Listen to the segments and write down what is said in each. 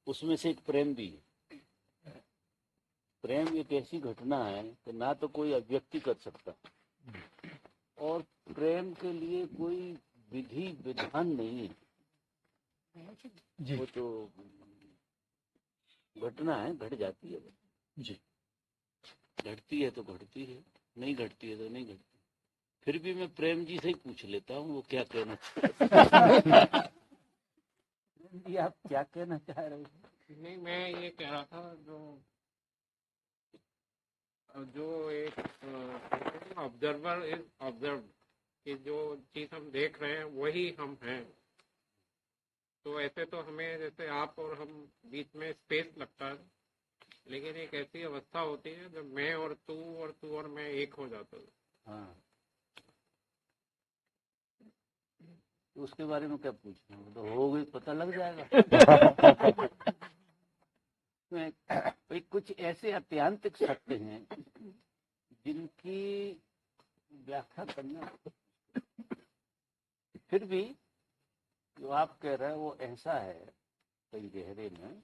उसमें से एक प्रेम भी है। प्रेम एक ऐसी घटना है कि ना तो कोई अभिव्यक्ति कर सकता, और प्रेम के लिए कोई विधि विधान नहीं है जी वो तो घटना है, घट जाती है जी। घटती है तो घटती है, नहीं घटती है तो नहीं घटती। फिर भी मैं प्रेम जी से ही पूछ लेता हूँ वो क्या कहना चाहते जी, आप क्या कहना चाह रहे हैं? नहीं, मैं ये कह रहा था जो एक ऑब्जर्वर इज ऑब्जर्व कि जो चीज हम देख रहे हैं वही हम हैं। तो ऐसे तो हमें जैसे आप और हम बीच में स्पेस लगता है, लेकिन एक ऐसी अवस्था होती है जब मैं और तू और मैं एक हो जाता है। हाँ, तो उसके बारे में क्या पूछना, वो तो हो गई, पता लग जाएगा। तो कुछ ऐसे अत्यांतिक सत्य हैं जिनकी व्याख्या करना, फिर भी जो आप कह रहे हैं वो ऐसा है कई गहरे में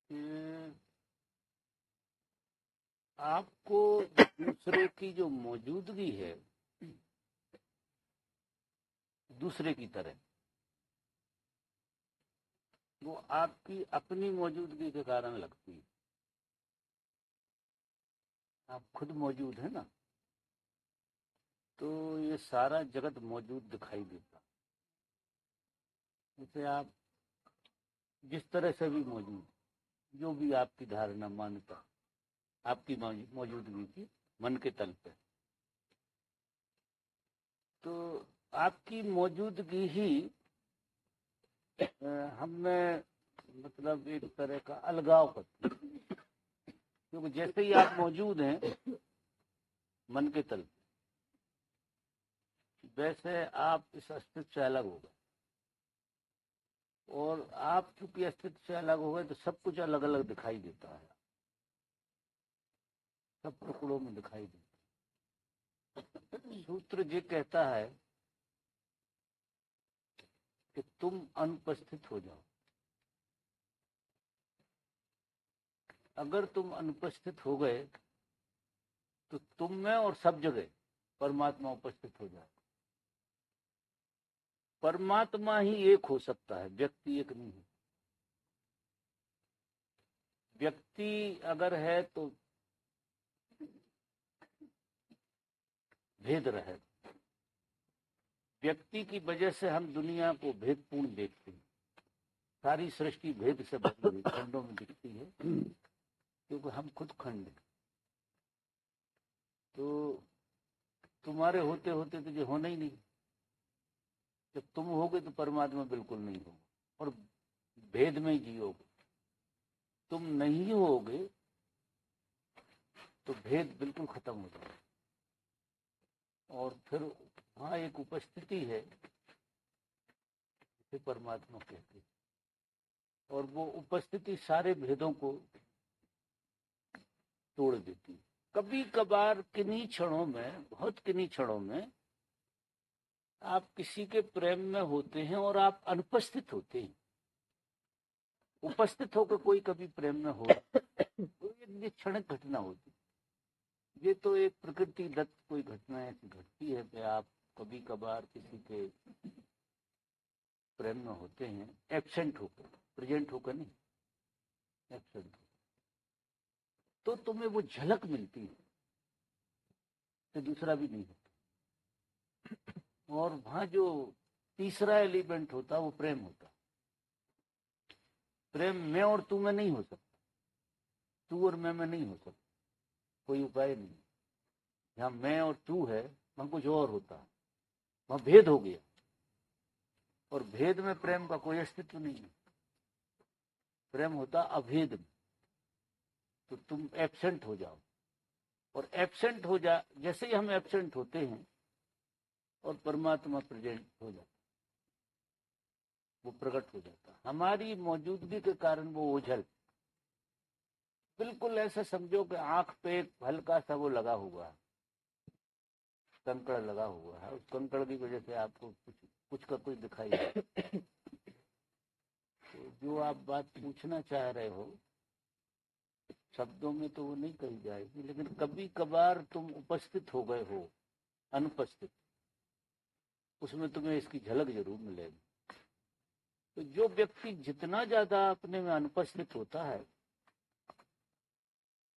कि आपको दूसरे की जो मौजूदगी है दूसरे की तरह, वो आपकी अपनी मौजूदगी के कारण लगती है। आप खुद मौजूद है ना, तो ये सारा जगत मौजूद दिखाई देता। जैसे आप जिस तरह से भी मौजूद, जो भी आपकी धारणा मान्यता आपकी मौजूदगी की मन के तल पे, तो आपकी मौजूदगी ही हमें मतलब एक तरह का अलगाव करती है। क्योंकि जैसे ही आप मौजूद हैं मन के तल पे, वैसे आप इस अस्तित्व से अलग हो गए, और आप चूंकि अस्तित्व से अलग हो गए तो सब कुछ अलग अलग दिखाई देता है, सब टुकड़ों में दिखाई देता है। सूत्र ये कहता है कि तुम अनुपस्थित हो जाओ। अगर तुम अनुपस्थित हो गए तो तुम में और सब जगह परमात्मा उपस्थित हो जाए। परमात्मा ही एक हो सकता है, व्यक्ति एक नहीं है। व्यक्ति अगर है तो भेद रहे। व्यक्ति की वजह से हम दुनिया को भेदपूर्ण देखते हैं। सारी सृष्टि भेद से भरी हुई खंडों में दिखती है, क्योंकि हम खुद खंड हैं। तो तुम्हारे होते होते तो जो होना ही नहीं। जब तुम होगे तो परमात्मा बिल्कुल नहीं होगा, और भेद में ही जियोगे। तुम नहीं होगे तो भेद बिल्कुल खत्म हो जाएगा, और फिर वहाँ एक उपस्थिति है जिसे परमात्मा कहते हैं, और वो उपस्थिति सारे भेदों को तोड़ देती है। कभी कभार किन्हीं क्षणों में, बहुत किन्हीं क्षणों में आप किसी के प्रेम में होते हैं और आप अनुपस्थित होते हैं। उपस्थित होकर कोई कभी प्रेम में हो तो ये क्षणिक घटना होती। ये तो एक प्रकृति दत्त कोई घटना ऐसी घटती है कि आप कभी कभार किसी के प्रेम में होते हैं, एब्सेंट होकर, प्रेजेंट होकर नहीं, एब्सेंट होकर, तो तुम्हें वो झलक मिलती है तो दूसरा भी नहीं होता। और वहां जो तीसरा एलिमेंट होता है वो प्रेम होता। प्रेम मैं और तू में नहीं हो सकता, तू और मैं में नहीं हो सकता, कोई उपाय नहीं। जहाँ मैं और तू है वहां कुछ और होता है, वहां भेद हो गया, और भेद में प्रेम का कोई अस्तित्व नहीं है। प्रेम होता अभेद में। तो तुम एब्सेंट हो जाओ, और एब्सेंट हो जा, जैसे ही हम एब्सेंट होते हैं और परमात्मा प्रेजेंट हो जाता, वो प्रकट हो जाता। हमारी मौजूदगी के कारण वो ओझल, बिल्कुल ऐसा समझो कि आंख पे एक हल्का सा वो लगा हुआ है, कंकड़ लगा हुआ है। उस कंकड़ की वजह से आपको कुछ कुछ का कुछ दिखाई दे, जो आप बात पूछना चाह रहे हो शब्दों में तो वो नहीं कही जाएगी, लेकिन कभी कभार तुम उपस्थित हो गए हो अनुपस्थित, उसमें तुम्हें इसकी झलक जरूर मिलेगी। तो जो व्यक्ति जितना ज्यादा अपने में अनुपस्थित होता है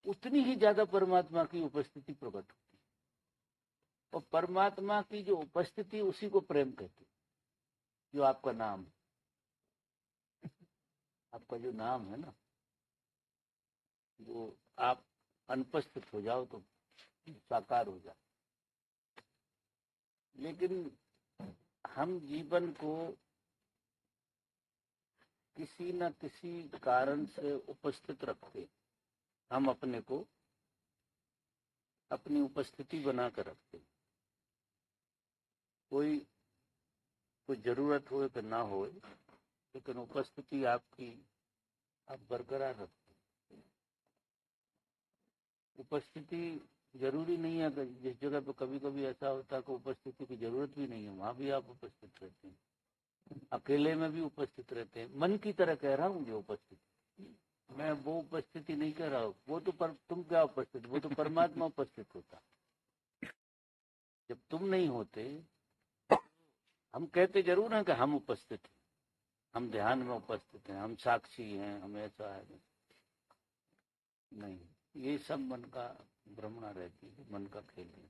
उतनी ही ज्यादा परमात्मा की उपस्थिति प्रकट होती है। और परमात्मा की जो उपस्थिति उसी को प्रेम कहते हैं, जो आपका नाम है। आपका जो नाम है ना, वो आप अनुपस्थित हो जाओ तो साकार हो जाए। लेकिन हम जीवन को किसी न किसी कारण से उपस्थित रखते, हम अपने को अपनी उपस्थिति बनाकर रखते। कोई जरूरत हो कि ना हो, लेकिन उपस्थिति आपकी आप बरकरार रखते। उपस्थिति जरूरी नहीं है कि जिस जगह पे कभी कभी ऐसा होता है कि उपस्थिति की जरूरत भी नहीं है, वहां भी आप उपस्थित रहते हैं। अकेले में भी उपस्थित रहते हैं। मन की तरह कह रहा हूँ जो उपस्थिति, मैं वो उपस्थिति नहीं कह रहा हूँ। वो तो तुम क्या उपस्थित, वो तो परमात्मा उपस्थित होता। जब तुम नहीं होते, हम कहते जरूर हैं कि हम उपस्थित हैं, हम ध्यान में उपस्थित हैं, हम साक्षी हैं, हम ऐसा है। नहीं, ये सब मन का भ्रमणा रहती है, मन का खेल है।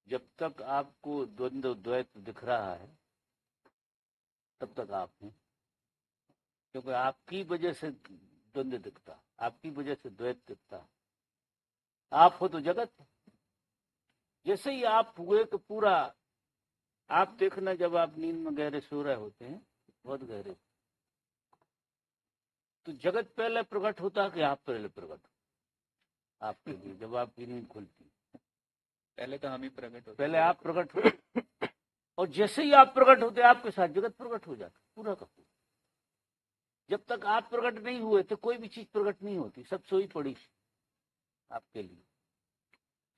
जब तक आपको द्वंद्व द्वैत दिख रहा है तब तक आप हैं, क्योंकि आपकी वजह से द्वंद्व दिखता, आपकी वजह से द्वैत दिखता। आप हो तो जगत। जैसे ही आप हुए तो पूरा, आप देखना जब आप नींद में गहरे सो रहे होते हैं, बहुत गहरे, तो जगत पहले प्रकट होता है कि आप पहले प्रकट हो आपके लिए। जब आपकी नींद खुलती पहले तो हम ही प्रकट होते, पहले आप प्रकट हो, और जैसे ही आप प्रकट होते आपके साथ जगत प्रकट हो जाता पूरा का पूरा। जब तक आप प्रकट नहीं हुए तो कोई भी चीज प्रकट नहीं होती, सब सोई पड़ी आपके लिए।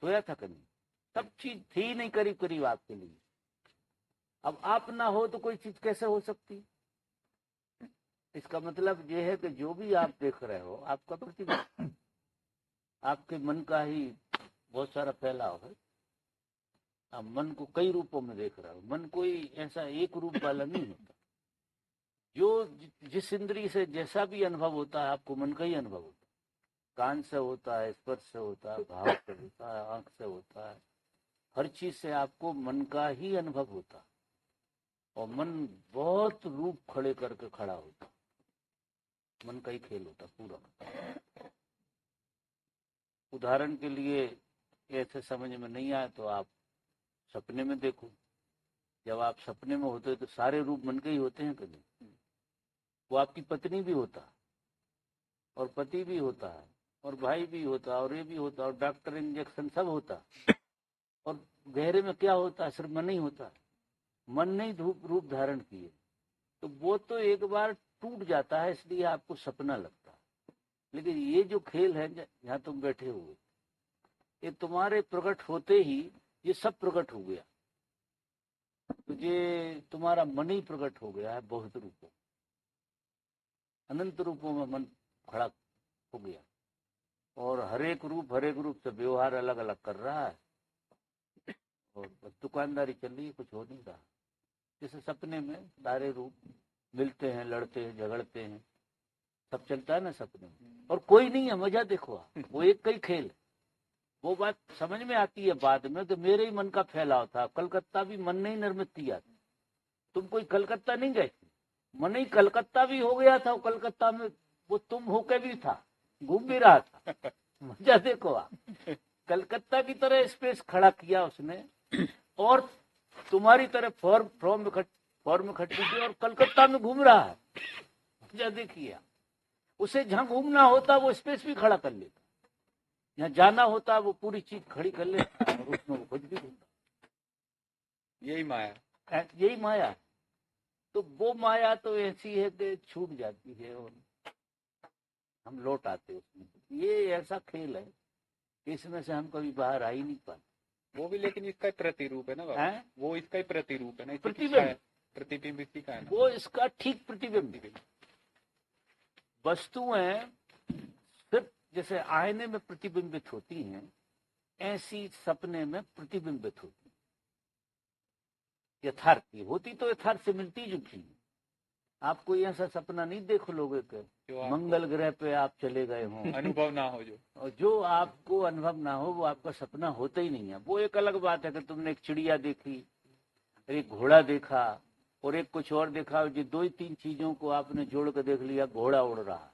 सोया था कहीं, सब चीज थी नहीं करीब करीब आपके लिए। अब आप ना हो तो कोई चीज कैसे हो सकती? इसका मतलब ये है कि जो भी आप देख रहे हो आपका प्रतिबिंब, आपके मन का ही बहुत सारा फैलाव है। आप मन को कई रूपों में देख रहे हो। मन कोई ऐसा एक रूप वाला नहीं होता। जो जिस इंद्रिय से जैसा भी अनुभव होता है आपको मन का ही अनुभव होता है। कान से होता है, स्पर्श से होता है, भाव से होता है, आंख से होता है, हर चीज से आपको मन का ही अनुभव होता है। और मन बहुत रूप खड़े करके खड़ा होता, मन का ही खेल होता पूरा। उदाहरण के लिए ऐसे समझ में नहीं आए तो आप सपने में देखो। जब आप सपने में होते तो सारे रूप मन के ही होते हैं कभी। वो आपकी पत्नी भी होता, और पति भी होता है, और भाई भी होता, और ये भी होता, और डॉक्टर इंजेक्शन सब होता। और गहरे में क्या होता है? सिर्फ मन ही होता। मन ने रूप धारण किए, तो वो तो एक बार टूट जाता है, इसलिए आपको सपना लगता है। लेकिन ये जो खेल है जहाँ तुम बैठे हुए, ये तुम्हारे प्रकट होते ही ये सब प्रकट हो गया। तो ये तुम्हारा मन ही प्रकट हो गया है बहुत रूपों, अनंत रूपों में मन खड़ा हो गया। और हर एक रूप से व्यवहार अलग अलग कर रहा है, और दुकानदारी चल रही है, कुछ हो नहीं रहा। जैसे सपने में सारे रूप मिलते हैं, लड़ते हैं, झगड़ते हैं, सब चलता है ना सपने में। और कोई नहीं है, मजा देखो आप, वो एक कई खेल है। वो बात समझ में आती है बाद में कि मेरे ही मन का फैलाव था। कलकत्ता भी मन ने ही निर्मित किया था। तुम कोई कलकत्ता नहीं गए, मन ही कलकत्ता भी हो गया था। कलकत्ता में वो तुम होके भी था, घूम भी रहा था। मजा देखो आप, कलकत्ता की तरह स्पेस खड़ा किया उसने, और तुम्हारी तरह फॉर्म इकट्ठी की, और कलकत्ता में घूम रहा है। मजा देखिए, उसे जहां घूमना होता वो स्पेस भी खड़ा कर लेता, जहाँ जाना होता वो पूरी चीज खड़ी कर लेता, और उसमें वो कुछ भी होता। यही माया, यही माया है। तो वो माया तो ऐसी है कि छूट जाती है और हम लौट आते उसमें। ये ऐसा खेल है, इसमें से हम कभी बाहर आ ही नहीं पाते। वो भी लेकिन इसका प्रतिरूप है ना बाबा, वो इसका ही प्रतिरूप है ना, प्रतिबिंब, प्रतिबिंब इसी का है ना, वो इसका ठीक प्रतिबिंब। वस्तुएं सिर्फ जैसे आईने में प्रतिबिंबित होती हैं, ऐसी सपने में प्रतिबिंबित होती है। यथार्थ की होती तो यथार्थ से मिलती जुलती है। आप कोई ऐसा सपना नहीं देख लोगे कि मंगल ग्रह पे आप चले गए हों, अनुभव ना हो जो, और जो आपको अनुभव ना हो वो आपका सपना होता ही नहीं है। वो एक अलग बात है कि तुमने एक चिड़िया देखी, एक घोड़ा देखा और एक कुछ और देखा, जो 2-3 चीजों को आपने जोड़ कर देख लिया, घोड़ा उड़ रहा,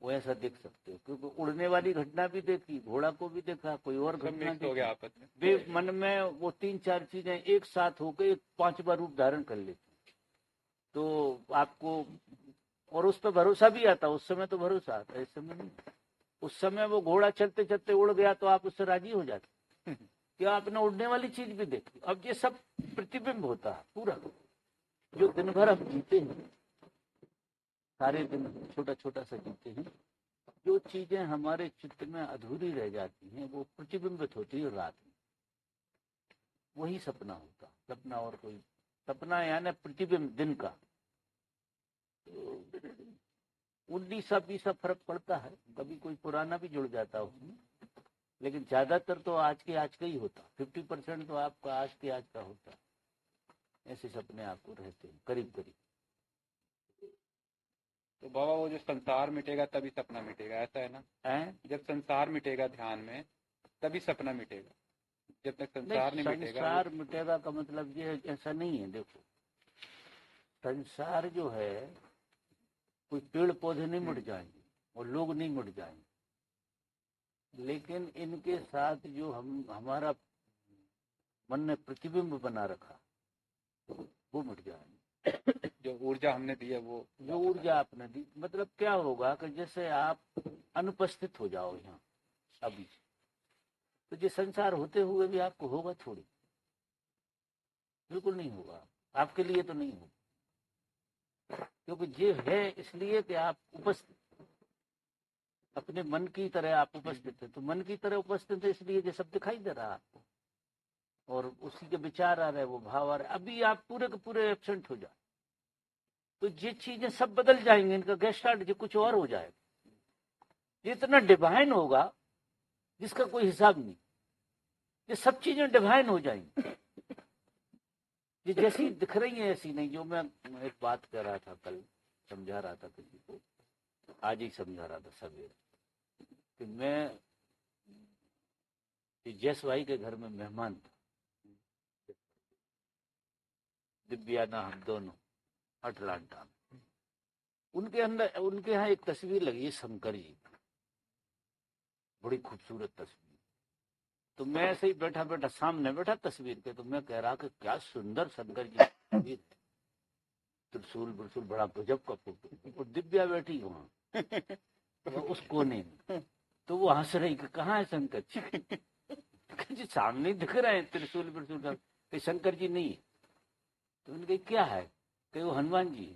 वो ऐसा देख सकते हो। क्योंकि उड़ने वाली घटना भी देखी, घोड़ा को भी देखा, कोई और घटना हो गया आपस में। वे मन में वो 3-4 चीजें एक साथ होकर एक 5वां रूप धारण कर लेती, तो आपको और उस पर भरोसा भी आता। उस समय तो भरोसा आता, इस समय नहीं। उस समय वो घोड़ा चलते चलते उड़ गया तो आप उससे राजी हो जाते कि आपने उड़ने वाली चीज भी देखी। अब ये सब प्रतिबिंब होता है पूरा, जो दिन भर हम जीते हैं, सारे दिन छोटा छोटा सा जीते हैं, जो चीजें हमारे चित्त में अधूरी रह जाती हैं वो प्रतिबिंबित होती है रात में, वही सपना होता। सपना और कोई सपना यानी प्रतिबिंब दिन का। 19-20 फर्क पड़ता है, कभी कोई पुराना भी जुड़ जाता है उसमें, लेकिन ज्यादातर तो आज का ही होता। 50% तो आपका आज का होता है। ऐसे सपने आपको रहते हैं करीब करीब। तो बाबा वो जो संसार मिटेगा तभी सपना मिटेगा, ऐसा है ना? जब संसार मिटेगा ध्यान में तभी सपना मिटेगा, जब तक संसार नहीं मिटेगा। संसार मिटेगा का मतलब ये ऐसा नहीं है। देखो, संसार जो है, कोई पेड़ पौधे नहीं मिट जाएंगे और लोग नहीं मिट जाएंगे, लेकिन इनके साथ जो हमारा मन ने प्रतिबिंब बना रखा वो मिट जाएंगे। जो ऊर्जा हमने दी है, वो जो ऊर्जा आपने दी, मतलब क्या होगा कि जैसे आप अनुपस्थित हो जाओ यहाँ अभी, तो ये संसार होते हुए भी आपको होगा थोड़ी? बिल्कुल नहीं होगा, आपके लिए तो नहीं होगा। क्योंकि ये है इसलिए कि आप उपस्थित, अपने मन की तरह आप उपस्थित है। तो मन की तरह उपस्थित है इसलिए ये सब दिखाई दे रहा है आपको, और उसी के विचार आ रहे, वो भाव आ रहे। अभी आप पूरे के पूरे एब्सेंट हो जाए तो ये चीजें सब बदल जाएंगे, इनका गेस्ट स्टार्ट कुछ और हो जाएगा। ये इतना डिवाइन होगा जिसका कोई हिसाब नहीं। ये सब चीजें डिवाइन हो जाएंगी, ये जैसी दिख रही है ऐसी नहीं। जो मैं एक बात कर रहा था कल, समझा रहा था किसी को, आज ही समझा रहा था सवेरे, कि मैं जस भाई के घर में मेहमान था, दिव्याना हम दोनों अटलांटा में। उनके यहाँ एक तस्वीर लगी है शंकर जी, बड़ी खूबसूरत तस्वीर। तो मैं ऐसे ही बैठा बैठा सामने बैठा तस्वीर के, तो मैं कह रहा कि क्या सुंदर शंकर जी की तस्वीर, त्रिशूल बिरसूल, बड़ा गजब का फोटो। और दिव्या बैठी वहां उस कोने में, तो वो हंस रही कि कहाँ है शंकर जी? सामने दिख रहे हैं त्रिशूल बिरसूल का, कि शंकर जी नहीं है। तो उनके क्या है, कि वो हनुमान जी है।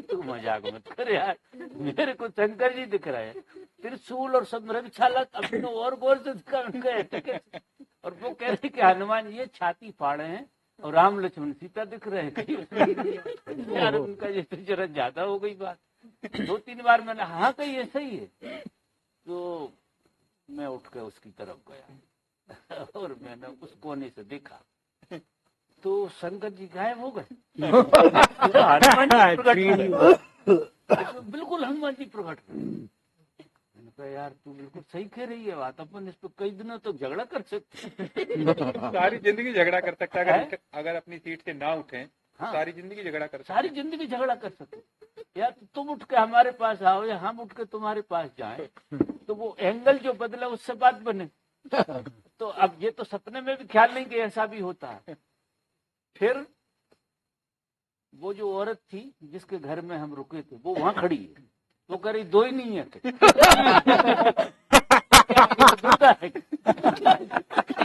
तू मजाक मत कर यार, मेरे को शंकर जी दिख रहे हैं, त्रिशूल और सब रविछाला अपने और गौर से दिखा। और वो कह रहे कि हनुमान जी छाती फाड़े हैं और राम लक्ष्मण सीता दिख रहे हैं। यार उनका ये तो जरा ज्यादा हो गई बात। 2-3 बार मैंने हाँ कही ऐसा ही है। तो मैं उठ कर उसकी तरफ गया और मैंने उस कोने से देखा तो शंकर जी गायब हो गए। हनुमान जी प्रकट, बिल्कुल हनुमान जी प्रकट। मैंने कहा यार तू बिल्कुल सही कह रही है बात, अपन इस पर कई दिनों तक झगड़ा कर सकते। सारी जिंदगी झगड़ा कर सकता है अगर अपनी सीट से ना उठे। हाँ, सारी जिंदगी झगड़ा कर सकते, सारी जिंदगी झगड़ा कर सकते। या तुम उठ के हमारे पास आओ या हम उठ के तुम्हारे पास जाएं, तो वो एंगल जो बदला उससे बात बने। तो अब ये तो सपने में भी ख्याल नहीं कि ऐसा भी होता है। फिर वो जो औरत थी जिसके घर में हम रुके थे, वो वहां खड़ी है। वो कह रही 2 ही नहीं है।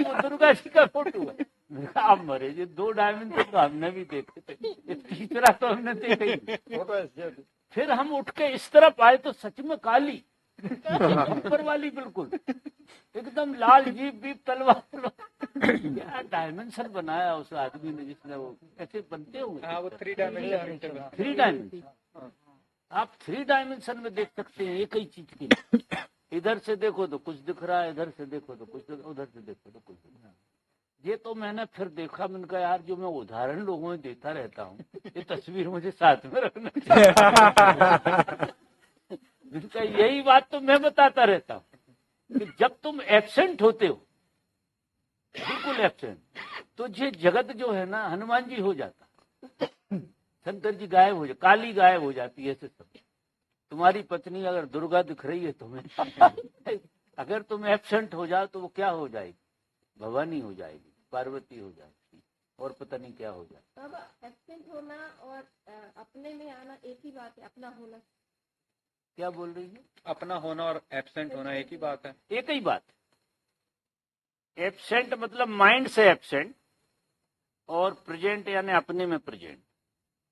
वो दुर्गा जी का फोटो है। आप मरे, ये 2 डायमेंशन तो हमने भी देखे थे, तीसरा तो हमने देखा ही। फिर हम उठ के इस तरफ आए तो सच में काली ऊपर वाली, बिल्कुल एकदम लाल जीप बीप तलवार। क्या डायमेंशन बनाया उस आदमी ने, जिसने वो ऐसे बनते हुए। हाँ, वो 3 डायमेंशन। आप 3 डायमेंशन में देख सकते हैं एक ही चीज की। इधर से देखो तो कुछ दिख रहा है, इधर से देखो तो कुछ, उधर से देखो तो कुछ दिख रहा है। ये तो मैंने फिर देखा, मैंने कहा यार जो मैं उदाहरण लोगों में देता रहता हूँ, ये तस्वीर मुझे साथ में रखना चाहिए। इनका यही बात तो मैं बताता रहता हूँ कि जब तुम एब्सेंट होते हो, बिल्कुल एब्सेंट, तो ये जगत जो है ना हनुमान जी हो जाता, शंकर जी गायब हो जाते, काली गायब हो जाती है। ऐसे सब तुम्हारी पत्नी अगर दुर्गा दिख रही है तुम्हें, अगर तुम एब्सेंट हो जाओ तो वो क्या हो जाएगी? भवानी हो जाएगी, पार्वती हो जाएगी, और पता नहीं क्या हो जाएगा। अब एब्सेंट होना और अपने में आना एक ही बात है, अपना होना। क्या बोल रही है? अपना होना और एब्सेंट होना एक ही बात है। एक ही बात। एब्सेंट मतलब माइंड से एब्सेंट, और प्रेजेंट यानी अपने में प्रेजेंट।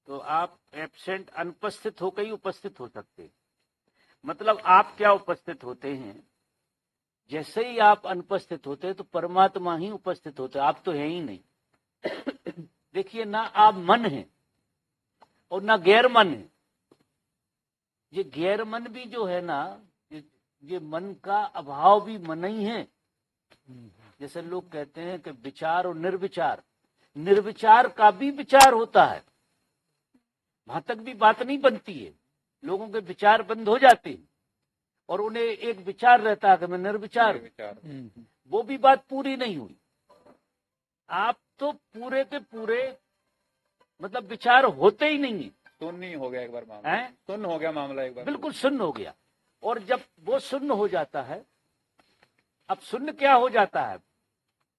तो आप एब्सेंट अनुपस्थित होकर ही उपस्थित हो सकते हैं। मतलब आप क्या उपस्थित होते हैं, जैसे ही आप अनुपस्थित होते हैं तो परमात्मा ही उपस्थित होते हैं, आप तो है ही नहीं। देखिए ना, आप मन है और ना गैर मन है। ये गैर मन भी जो है ना, ये मन का अभाव भी मन ही है। जैसे लोग कहते हैं कि विचार और निर्विचार, निर्विचार का भी विचार होता है, वहां तक भी बात नहीं बनती है। लोगों के विचार बंद हो जाते हैं और उन्हें एक विचार रहता है कि मैं निर्विचार हूं। वो भी बात पूरी नहीं हुई। आप तो पूरे के पूरे मतलब विचार होते ही नहीं है। शून्य हो गया एक बार मामला, शून्य हो गया मामला एक बार, बिल्कुल शून्य हो गया। और जब वो शून्य हो जाता है, अब शून्य क्या हो जाता है,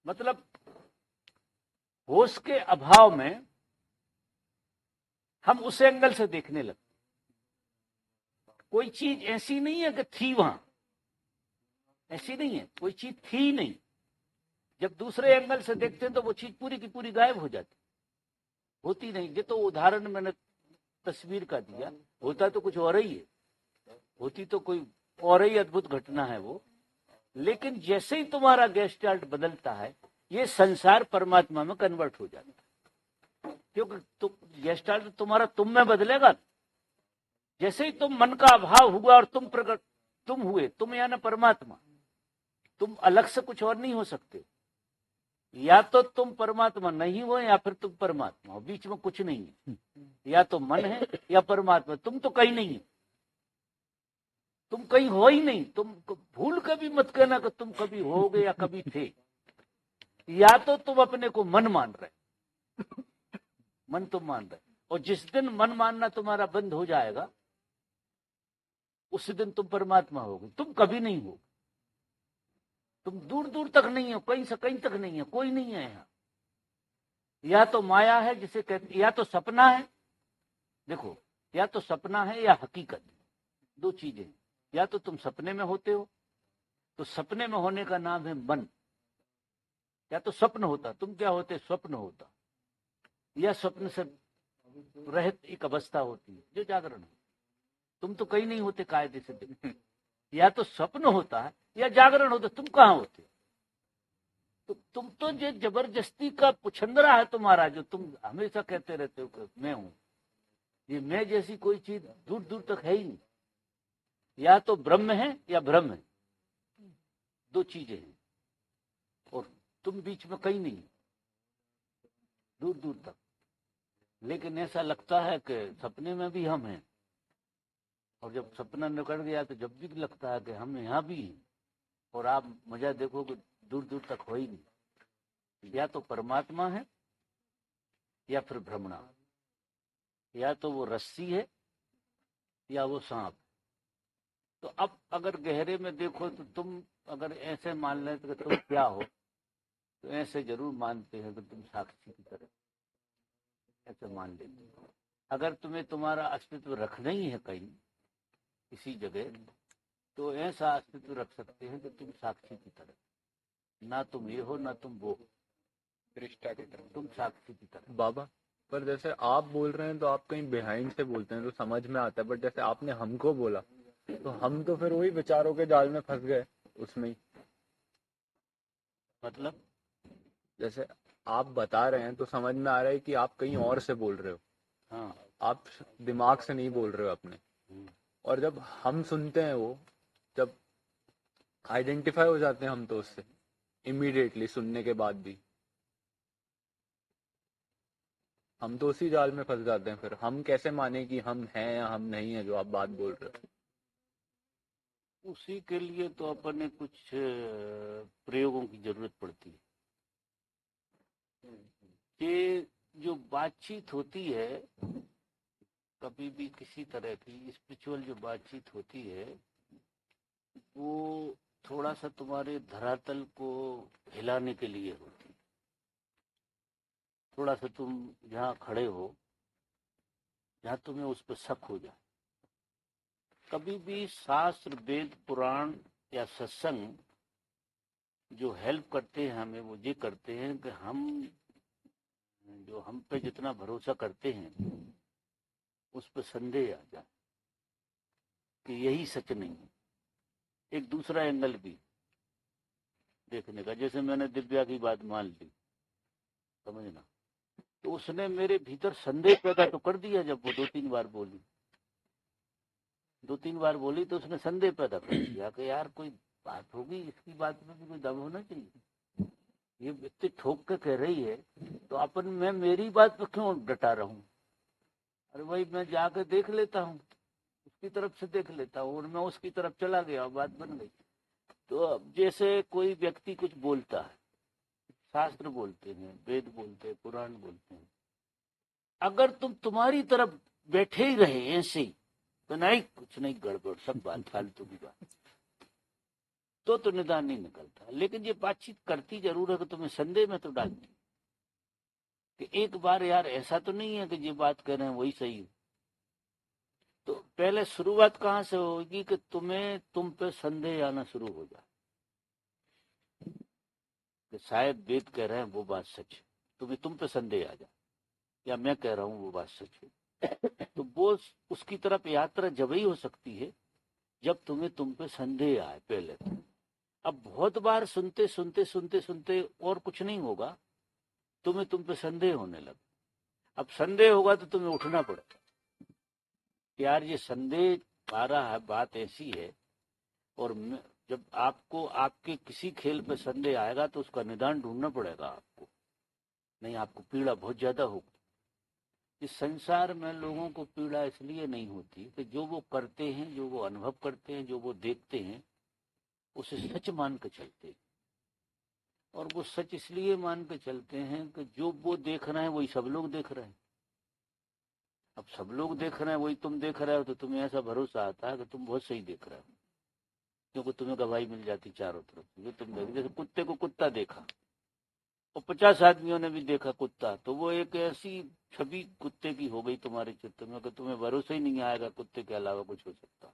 मतलब होश के अभाव में हम उस एंगल से देखने लगते। कोई चीज ऐसी नहीं है कि थी वहां, ऐसी नहीं है, कोई चीज थी नहीं। जब दूसरे एंगल से देखते हैं तो वो चीज पूरी की पूरी गायब हो जाती, होती नहीं। ये तो उदाहरण मैंने तस्वीर का दिया, होता तो कुछ और ही है, होती तो कोई और ही अद्भुत घटना है वो। लेकिन जैसे ही तुम्हारा गेस्टाल्ट बदलता है, ये संसार परमात्मा में कन्वर्ट हो जाता है, क्योंकि गेस्टाल्ट तुम्हारा तुम में बदलेगा। जैसे ही तुम मन का अभाव हुआ और तुम प्रकट, तुम हुए, तुम यानी परमात्मा, तुम अलग से कुछ और नहीं हो सकते। या तो तुम परमात्मा नहीं हो या फिर तुम परमात्मा हो, बीच में कुछ नहीं है। या तो मन है या परमात्मा, तुम तो कहीं नहीं है, तुम कहीं हो ही नहीं। तुम भूल कभी मत कहना कि तुम कभी होगे या कभी थे। या तो तुम अपने को मन मान रहे, मन तुम मान रहे, और जिस दिन मन मानना तुम्हारा बंद हो जाएगा उस दिन तुम परमात्मा होगे। तुम कभी नहीं हो, तुम दूर दूर तक नहीं हो, कहीं से कहीं तक नहीं है, कोई नहीं है यहाँ। या तो माया है जिसे कहते, या तो सपना है। देखो, या तो सपना है या हकीकत, दो चीजें। या तो तुम सपने में होते हो, तो सपने में होने का नाम है मन। या तो स्वप्न होता, तुम क्या होते, स्वप्न होता, या स्वप्न से रहित एक अवस्था होती है जो जागरण है। तुम तो कहीं नहीं होते कायदे से। या तो स्वप्न होता है या जागरण होता, तुम कहाँ होते? तो तुम तो जो जबरदस्ती का पुछंदरा है तुम्हारा, जो तुम हमेशा कहते रहते हो कि मैं हूं। ये मैं जैसी कोई चीज दूर दूर तक है ही नहीं। या तो ब्रह्म है या भ्रम है, दो चीजें हैं, और तुम बीच में कहीं नहीं, दूर दूर तक। लेकिन ऐसा लगता है कि सपने में भी हम हैं, और जब सपना निकल गया तो जब भी लगता है कि हम यहाँ भी हैं, और आप मजा देखो कि दूर दूर तक हो ही नहीं। या तो परमात्मा है या फिर भ्रमणा, या तो वो रस्सी है या वो सांप। तो अब अगर गहरे में देखो तो तुम अगर ऐसे मान लें तो तुम क्या हो, तो ऐसे जरूर मानते हैं कि तुम साक्षी की तरह, ऐसे मान लेते हो। अगर तुम्हें तुम्हारा अस्तित्व रखना ही है कहीं किसी जगह, तो ऐसा अस्तित्व रख सकते हैं कि तुम साक्षी की तरह, ना तुम ये हो ना तुम वो हो, दृष्टा की तरह, तुम साक्षी की तरह। बाबा, पर जैसे आप बोल रहे हैं तो आप कहीं बिहाइंड से बोलते हैं तो समझ में आता है, बट जैसे आपने हमको बोला तो हम तो फिर वही विचारों के जाल में फंस गए उसमें ही। मतलब जैसे आप बता रहे हैं तो समझ में आ रहा है कि आप कहीं और से बोल रहे हो। हाँ, आप दिमाग से नहीं बोल रहे हो अपने। और जब हम सुनते हैं, वो जब आइडेंटिफाई हो जाते हैं हम तो उससे इमीडिएटली सुनने के बाद भी हम तो उसी जाल में फंस जाते हैं। फिर हम कैसे माने कि हम हैं या हम नहीं है, जो आप बात बोल रहे हो। उसी के लिए तो अपन ने कुछ प्रयोगों की जरूरत पड़ती है कि जो बातचीत होती है, कभी भी किसी तरह की स्पिरिचुअल जो बातचीत होती है, वो थोड़ा सा तुम्हारे धरातल को हिलाने के लिए होती है। थोड़ा सा तुम जहाँ खड़े हो, जहाँ तुम्हें उस पर शक हो जाए। कभी भी शास्त्र, वेद, पुराण या सत्संग जो हेल्प करते हैं हमें, वो ये करते हैं कि हम पे जितना भरोसा करते हैं उस पर संदेह आ जाए कि यही सच नहीं है। एक दूसरा एंगल भी देखने का, जैसे मैंने दिव्या की बात मान ली, समझना, तो उसने मेरे भीतर संदेह पैदा तो कर दिया। जब वो 2-3 बार बोली, 2-3 बार बोली तो उसने संदेह पैदा कर दिया कि यार कोई बात होगी, इसकी बात में भी कोई दम होना चाहिए। ये इतनी ठोक के कह रही है तो अपन मैं मेरी बात पे क्यों डटा रहूं? अरे भाई, मैं जाके देख लेता हूँ, उसकी तरफ से देख लेता हूँ, और मैं उसकी तरफ चला गया, बात बन गई। तो अब जैसे कोई व्यक्ति कुछ बोलता है, शास्त्र बोलते हैं, वेद बोलते हैं, पुराण बोलते हैं, अगर तुम्हारी तरफ बैठे ही रहे ऐसे ही, तो नहीं, कुछ नहीं, गड़बड़, सब बात फालतू की बात, तो निदान नहीं निकलता। लेकिन ये बातचीत करती जरूर है कि तुम्हें संदेह में तो डालती कि एक बार यार ऐसा तो नहीं है कि ये बात कर रहे हैं वही सही हो। तो पहले शुरुआत कहाँ से होगी कि तुम पे संदेह आना शुरू हो जाए कि शायद वेद कह रहे हैं वो बात सच है, तुम पे संदेह आ जाए, या मैं कह रहा हूँ वो बात सच है। तो वो उसकी तरफ यात्रा जब ही हो सकती है जब तुम पे संदेह आए पहले तो। अब बहुत बार सुनते सुनते सुनते सुनते और कुछ नहीं होगा, तुम पे संदेह होने लगा। अब संदेह होगा तो तुम्हें उठना पड़ेगा, यार ये संदेह आ रहा है, बात ऐसी है। और जब आपको आपके किसी खेल पे संदेह आएगा तो उसका निदान ढूंढना पड़ेगा आपको, नहीं आपको पीड़ा बहुत ज्यादा होगी। इस संसार में लोगों को पीड़ा इसलिए नहीं होती कि जो वो करते हैं, जो वो अनुभव करते हैं, जो वो देखते हैं, उसे सच मान के चलते हैं। और वो सच इसलिए मान के चलते हैं कि जो वो देख रहे हैं वही सब लोग देख रहे हैं। अब सब लोग देख रहे हैं वही तुम देख रहे हो, तो तुम्हें ऐसा भरोसा आता है कि तुम बहुत सही देख रहे हो, क्योंकि तुम्हें गवाही मिल जाती चारों तरफ। जो तुम देख, जैसे कुत्ते को कुत्ता देखा और 50 आदमियों ने भी देखा कुत्ता, तो वो एक ऐसी छवि कुत्ते की हो गई तुम्हारे चित्त में कि तुम्हें भरोसा ही नहीं आएगा कुत्ते के अलावा कुछ हो सकता।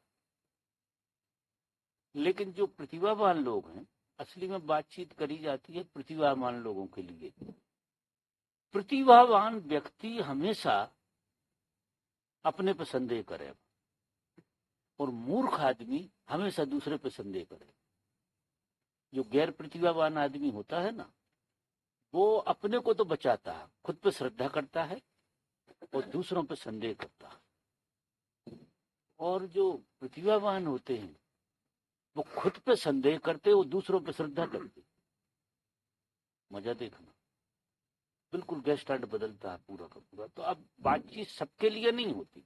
लेकिन जो प्रतिभावान लोग हैं, असली में बातचीत करी जाती है प्रतिभावान लोगों के लिए। प्रतिभावान व्यक्ति हमेशा अपने पर संदेह करेगा, और मूर्ख आदमी हमेशा दूसरे पर संदेह करेगा। जो गैर प्रतिभावान आदमी होता है ना, वो अपने को तो बचाता है, खुद पे श्रद्धा करता है और दूसरों पे संदेह करता है। और जो प्रतिभावान होते हैं वो खुद पे संदेह करते, वो दूसरों पे श्रद्धा करते। मजा देखना, बिल्कुल गेस्टार्ट बदलता है पूरा का पूरा। तो अब बातचीत सबके लिए नहीं होती,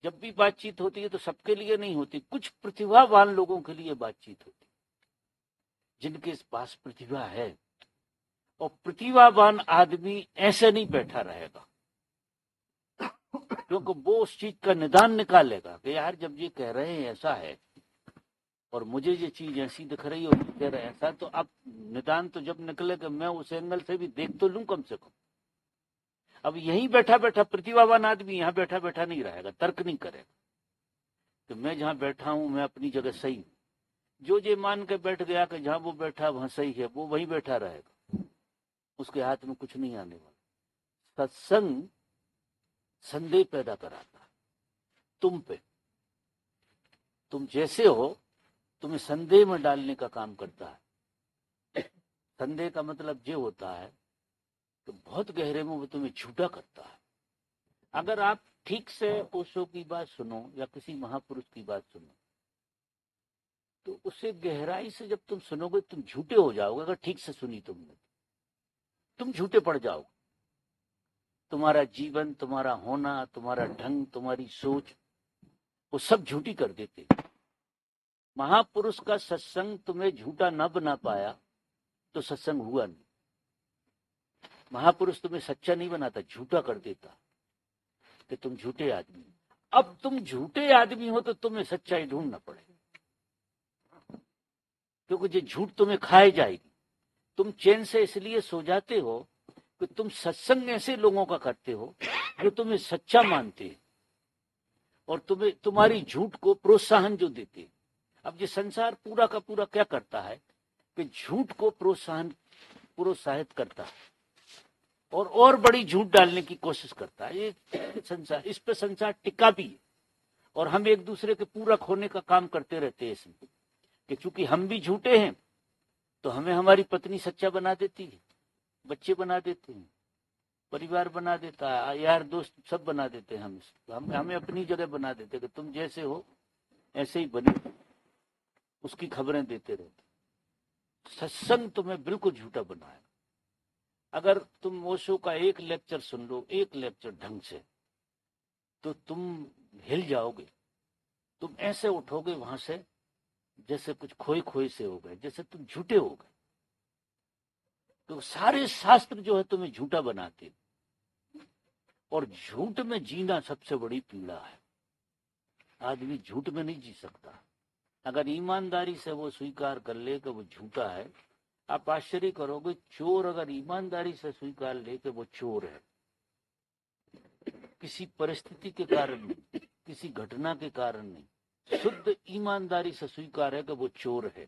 जब भी बातचीत होती है तो सबके लिए नहीं होती, कुछ प्रतिभावान लोगों के लिए बातचीत होती, जिनके पास प्रतिभा है। और प्रतिभावान आदमी ऐसे नहीं बैठा रहेगा, क्योंकि वो उस चीज का निदान निकालेगा कि यार जब ये कह रहे हैं ऐसा है और मुझे ये चीज ऐसी दिख रही है और कह रहे हैं ऐसा, तो अब निदान तो जब निकलेगा मैं उस एंगल से भी देख तो लूं कम से कम। अब यहीं बैठा बैठा प्रतिभावान आदमी यहाँ बैठा बैठा नहीं रहेगा, तर्क नहीं करेगा कि मैं जहाँ बैठा हूं मैं अपनी जगह सही हूं। जो ये मान के बैठ गया कि जहां वो बैठा वहां सही है, वो वहीं बैठा रहेगा, उसके हाथ में कुछ नहीं आने वाला। सत्संग संदेह पैदा कराता है तुम पे, तुम जैसे हो तुम्हें संदेह में डालने का काम करता है। संदेह का मतलब ये होता है कि बहुत गहरे में वो तुम्हें झूठा करता है। अगर आप ठीक से ओशो की बात सुनो या किसी महापुरुष की बात सुनो, तो उसे गहराई से जब तुम सुनोगे तुम झूठे हो जाओगे। अगर ठीक से सुनी तुमने, तुम झूठे पड़ जाओगे। तुम्हारा जीवन, तुम्हारा होना, तुम्हारा ढंग, तुम्हारी सोच, वो सब झूठी कर देते। महापुरुष का सत्संग तुम्हें झूठा न बना पाया तो सत्संग हुआ नहीं। महापुरुष तुम्हें सच्चा नहीं बनाता, झूठा कर देता कि तुम झूठे आदमी। अब तुम झूठे आदमी हो तो तुम्हें सच्चाई ढूंढना पड़ेगा, क्योंकि जो झूठ तुम्हें खाए जाएगी। तुम चैन से इसलिए सो जाते हो कि तुम सत्संग ऐसे लोगों का करते हो जो तुम्हें सच्चा मानते हैं और तुम्हें तुम्हारी झूठ को प्रोत्साहन जो देते। अब ये संसार पूरा का पूरा क्या करता है कि झूठ को प्रोत्साहित करता है और बड़ी झूठ डालने की कोशिश करता है। ये संसार, इस पे संसार टिका भी है और हम एक दूसरे के पूरक होने का काम करते रहते हैं इसमें, कि चूंकि हम भी झूठे हैं तो हमें हमारी पत्नी सच्चा बना देती है, बच्चे बना देते हैं, परिवार बना देता है, यार दोस्त सब बना देते हैं। हमें अपनी जगह बना देते हैं कि तुम जैसे हो ऐसे ही बने, उसकी खबरें देते रहते। सत्संग तुम्हें बिल्कुल झूठा बनाएगा। अगर तुम ओशो का एक लेक्चर सुन लो, एक लेक्चर ढंग से, तो तुम हिल जाओगे। तुम ऐसे उठोगे वहां से जैसे कुछ खोए खोए से हो गए, जैसे तुम झूठे हो गए। तो सारे शास्त्र जो है तुम्हें झूठा बनाते, और झूठ में जीना सबसे बड़ी पीड़ा है। आदमी झूठ में नहीं जी सकता। अगर ईमानदारी से वो स्वीकार कर ले कि वो झूठा है, आप आश्चर्य करोगे, चोर अगर ईमानदारी से स्वीकार ले कि वो चोर है, किसी परिस्थिति के कारण नहीं, किसी घटना के कारण नहीं, शुद्ध ईमानदारी से स्वीकार है कि वो चोर है,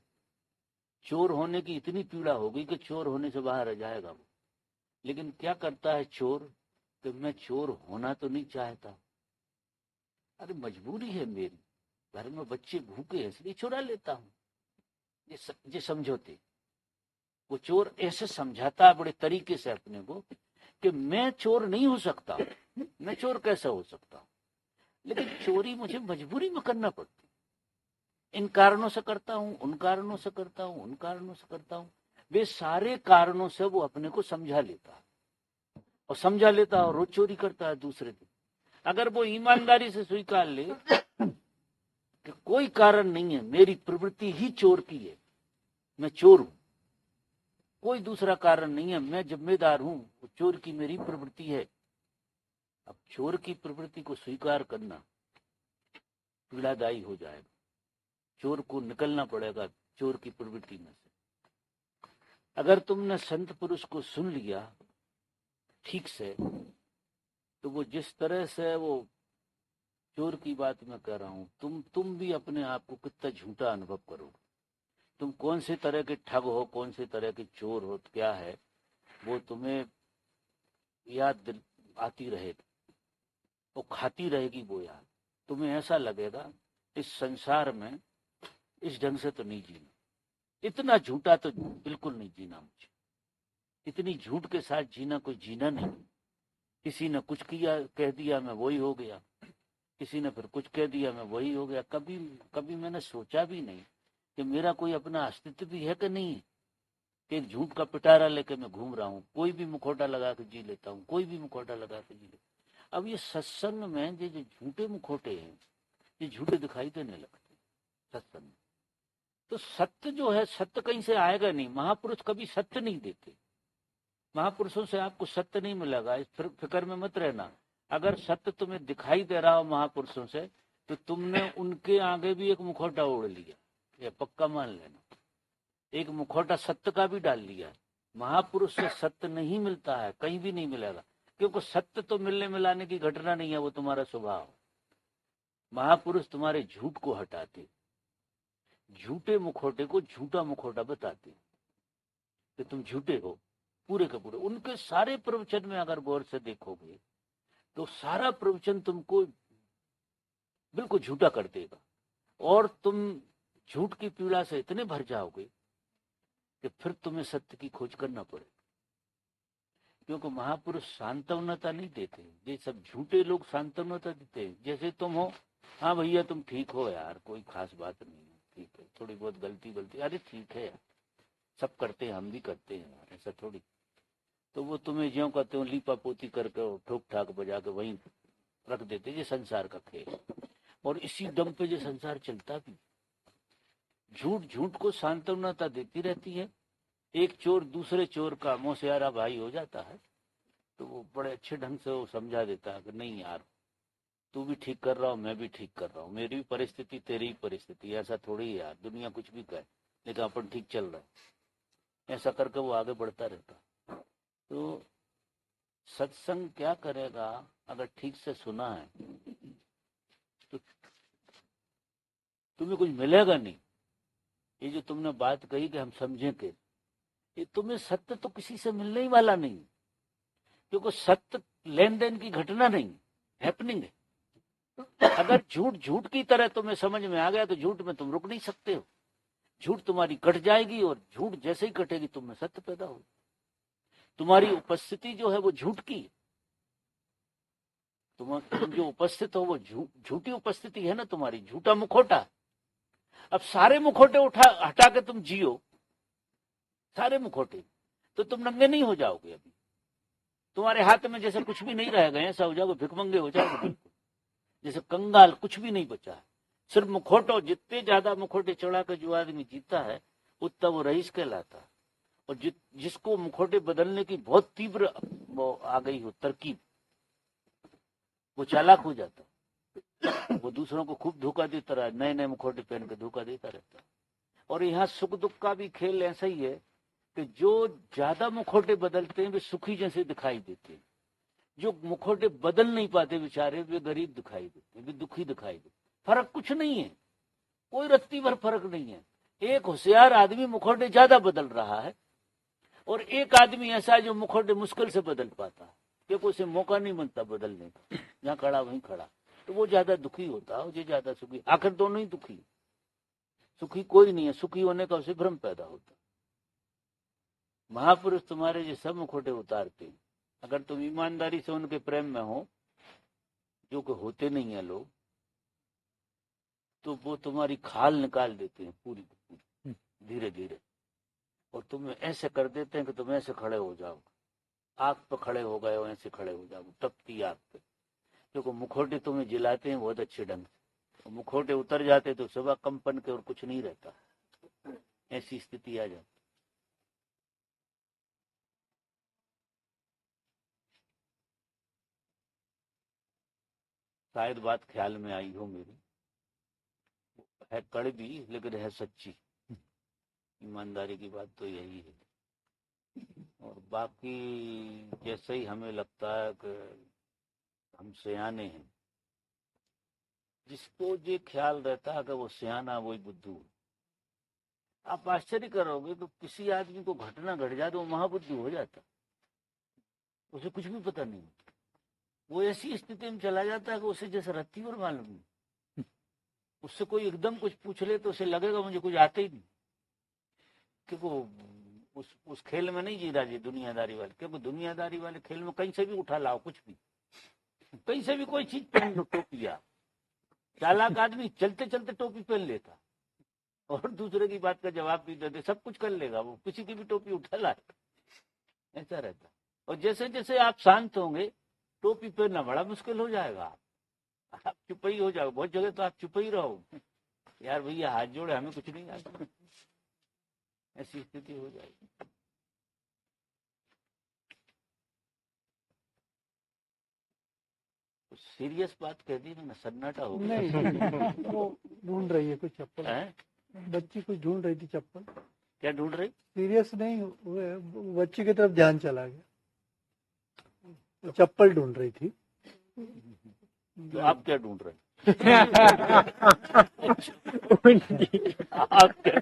चोर होने की इतनी पीड़ा होगी कि चोर होने से बाहर आ जाएगा वो। लेकिन क्या करता है चोर कि मैं चोर होना तो नहीं चाहता, अरे मजबूरी है मेरी, घर में बच्चे भूखे हैं इसलिए चुरा लेता हूं। ये समझौते। वो चोर ऐसे समझाता है बड़े तरीके से अपने को कि मैं चोर नहीं हो सकता, मैं चोर कैसे हो सकता हूं, लेकिन चोरी मुझे मजबूरी में करना पड़ती, इन कारणों से करता हूं, उन कारणों से करता हूं, उन कारणों से करता हूं। वे सारे कारणों से वो अपने को समझा लेता है और समझा लेता है और रोज चोरी करता है दूसरे दिन। अगर वो ईमानदारी से स्वीकार ले कि कोई कारण नहीं है, मेरी प्रवृत्ति ही चोर की है, मैं चोर हूं, कोई दूसरा कारण नहीं है, मैं जिम्मेदार हूं, वो चोर की मेरी प्रवृत्ति है। अब चोर की प्रवृत्ति को स्वीकार करना पीड़ादायी हो जाएगा। चोर को निकलना पड़ेगा चोर की प्रवृत्ति में से। अगर तुमने संत पुरुष को सुन लिया ठीक से, तो वो जिस तरह से वो चोर की बात मैं कह रहा हूं, तुम भी अपने आप को कितना झूठा अनुभव करोगे। तुम कौन से तरह के ठग हो, कौन से तरह के चोर हो, क्या है वो तुम्हें याद आती रहेगी, वो खाती रहेगी वो याद। तुम्हें ऐसा लगेगा इस संसार में इस ढंग से तो नहीं जीना, इतना झूठा तो बिल्कुल नहीं जीना मुझे, इतनी झूठ के साथ जीना कोई जीना नहीं। किसी ने कुछ किया कह दिया मैं वही हो गया, किसी ने फिर कुछ कह दिया मैं वही हो गया। कभी मैंने सोचा भी नहीं कि मेरा कोई अपना अस्तित्व भी है कि नहीं, कि एक झूठ का पिटारा लेकर मैं घूम रहा हूँ, कोई भी मुखौटा लगा के जी लेता हूँ, कोई भी मुखौटा लगा के जी लेता। अब ये सत्संग में जो झूठे मुखौटे हैं, ये झूठे दिखाई देने लगते सत्संग में। तो सत्य जो है, सत्य कहीं से आएगा नहीं। महापुरुष कभी सत्य नहीं देते, महापुरुषों से आपको सत्य नहीं मिलेगा, इस फिक्र में मत रहना। अगर सत्य तुम्हें दिखाई दे रहा हो महापुरुषों से, तो तुमने उनके आगे भी एक मुखौटा ओढ़ लिया, ये पक्का मान लेना। एक मुखौटा सत्य का भी डाल लिया। महापुरुष से सत्य नहीं मिलता है, कहीं भी नहीं मिलेगा, क्योंकि सत्य तो मिलने मिलाने की घटना नहीं है, वो तुम्हारा स्वभाव। महापुरुष तुम्हारे झूठ को हटाते, झूठे मुखौटे को झूठा मुखौटा बताते कि तुम झूठे हो पूरे के पूरे। उनके सारे प्रवचन में अगर गौर से देखोगे तो सारा प्रवचन तुमको बिल्कुल झूठा कर देगा और तुम झूठ की पीड़ा से इतने भर जाओगे कि फिर तुम्हें सत्य की खोज करना पड़ेगा। क्योंकि महापुरुष सांत्वनता नहीं देते, ये सब झूठे लोग सांत्वनता देते हैं। जैसे तुम हो, हाँ भैया तुम ठीक हो यार, कोई खास बात नहीं है, ठीक है, थोड़ी बहुत गलती, अरे ठीक है यार, सब करते हैं, हम भी करते हैं यार, ऐसा थोड़ी। तो वो तुम्हें ज्यों का त्यों लीपा पोती करके ठोक ठाक बजा के वहीं रख देते। ये संसार का खेल, और इसी दम पे ये संसार चलता भी। झूठ को सांत्वनता देती रहती है। एक चोर दूसरे चोर का मौसियारा भाई हो जाता है, तो वो बड़े अच्छे ढंग से वो समझा देता है कि नहीं यार, तू भी ठीक कर रहा हो, मैं भी ठीक कर रहा हूँ, मेरी भी परिस्थिति तेरी भी परिस्थिति, ऐसा थोड़ी है यार, दुनिया कुछ भी कहे लेकिन अपन ठीक चल रहा है। ऐसा करके वो आगे बढ़ता रहता। तो सत्संग क्या करेगा, अगर ठीक से सुना है तो तुम्हें कुछ मिलेगा नहीं। ये जो तुमने बात कही कि हम समझें के, ये तुम्हें सत्य तो किसी से मिलने ही वाला नहीं, क्योंकि सत्य लेन देन की घटना नहीं, हैपनिंग है। अगर झूठ की तरह तुम्हें समझ में आ गया तो झूठ में तुम रुक नहीं सकते हो। झूठ तुम्हारी कट जाएगी, और झूठ जैसे ही कटेगी तुम में सत्य पैदा होगी। तुम्हारी उपस्थिति जो है वो झूठ की है। तुम जो उपस्थित हो वो झूठी उपस्थिति है ना, तुम्हारी झूठा मुखौटा। अब सारे मुखौटे हटा के तुम जियो, सारे मुखौटे, तो तुम नंगे नहीं हो जाओगे। अभी तुम्हारे हाथ में जैसे कुछ भी नहीं रहेगा, ऐसा हो जाओगे, भिखमंगे हो जाओगे बिल्कुल, जैसे कंगाल, कुछ भी नहीं बचा है, सिर्फ मुखौटों। जितने ज्यादा मुखौटे चढ़ा कर जो आदमी जीता है उतना वो रईस कहलाता है। और जिसको मुखौटे बदलने की बहुत तीव्र वो आ गई हो तरकीब, वो चालाक हो जाता। वो दूसरों को खूब धोखा देता रहा, नए नए मुखौटे पहन के धोखा देता रहता। और यहाँ सुख दुख का भी खेल ऐसा ही है कि जो ज्यादा मुखौटे बदलते हैं वे सुखी जैसे दिखाई देते हैं, जो मुखौटे बदल नहीं पाते बेचारे वे गरीब दिखाई देते, वे दुखी दिखाई देते। फर्क कुछ नहीं है, कोई रत्ती भर फर्क नहीं है। एक होशियार आदमी मुखौटे ज्यादा बदल रहा है, और एक आदमी ऐसा है जो मुखौटे मुश्किल से बदल पाता है, क्योंकि उसे मौका नहीं मिलता बदलने का, जहाँ खड़ा वहीं खड़ा। तो वो ज्यादा दुखी होता है, जो ज्यादा सुखी। आखिर दोनों ही दुखी, सुखी कोई नहीं है। सुखी होने का उसे भ्रम पैदा होता। महापुरुष तुम्हारे जो सब मुखौटे उतारते हैं, अगर तुम ईमानदारी से उनके प्रेम में हो, जो कि होते नहीं है लोग, तो वो तुम्हारी खाल निकाल देते हैं पूरी धीरे धीरे, और तुम्हें ऐसे कर देते हैं कि तुम ऐसे खड़े हो जाओ, आग पे खड़े हो गए हो, ऐसे खड़े हो जाओ तपती आग पे। क्योंकि मुखौटे तुम्हें जिलाते हैं बहुत अच्छे ढंग से, मुखौटे उतर जाते तो सुबह कंपन के और कुछ नहीं रहता, ऐसी स्थिति आ जाती। शायद बात ख्याल में आई हो मेरी, है कड़वी लेकिन है सच्ची। ईमानदारी की बात तो यही है। और बाकी जैसे ही हमें लगता है कि हम सियाने हैं, जिसको ये ख्याल रहता है कि वो सियाना वही बुद्धू, आप आश्चर्य करोगे तो किसी आदमी को घटना घट जाए तो वो महाबुद्धू हो जाता, उसे कुछ भी पता नहीं। वो ऐसी स्थिति में चला जाता है कि उसे जैसे रत्ती और मालूम नहीं। उससे कोई एकदम कुछ पूछ ले तो उसे लगेगा मुझे कुछ आता ही नहीं, क्योंकि उस खेल में नहीं जी रहा जी दुनियादारी वाले। क्योंकि दुनियादारी वाले खेल में कहीं से भी उठा लाओ, कुछ भी, कहीं से भी कोई चीज पहन लो, टोपिया। चालाक आदमी चलते चलते टोपी पहन लेता और दूसरे की बात का जवाब भी दे दे, सब कुछ कर लेगा वो, किसी की भी टोपी उठा लाए, ऐसा रहता। और जैसे जैसे आप शांत होंगे टोपी पहनना बड़ा मुश्किल हो जाएगा, आप चुप ही हो जाओ। बहुत जगह तो आप चुप ही रहो, यार भैया हाथ जोड़े हमें कुछ नहीं आता, ऐसी स्थिति हो जाएगी। सीरियस बात कह दी ना, सन्नाटा हो गया। नहीं वो ढूंढ रही है कुछ चप्पल है? बच्ची कुछ ढूंढ रही थी चप्पल। क्या ढूंढ रही? सीरियस नहीं, बच्ची की तरफ ध्यान चला गया, वो चप्पल ढूंढ रही थी। तो आप क्या ढूंढ रहे? आप क्या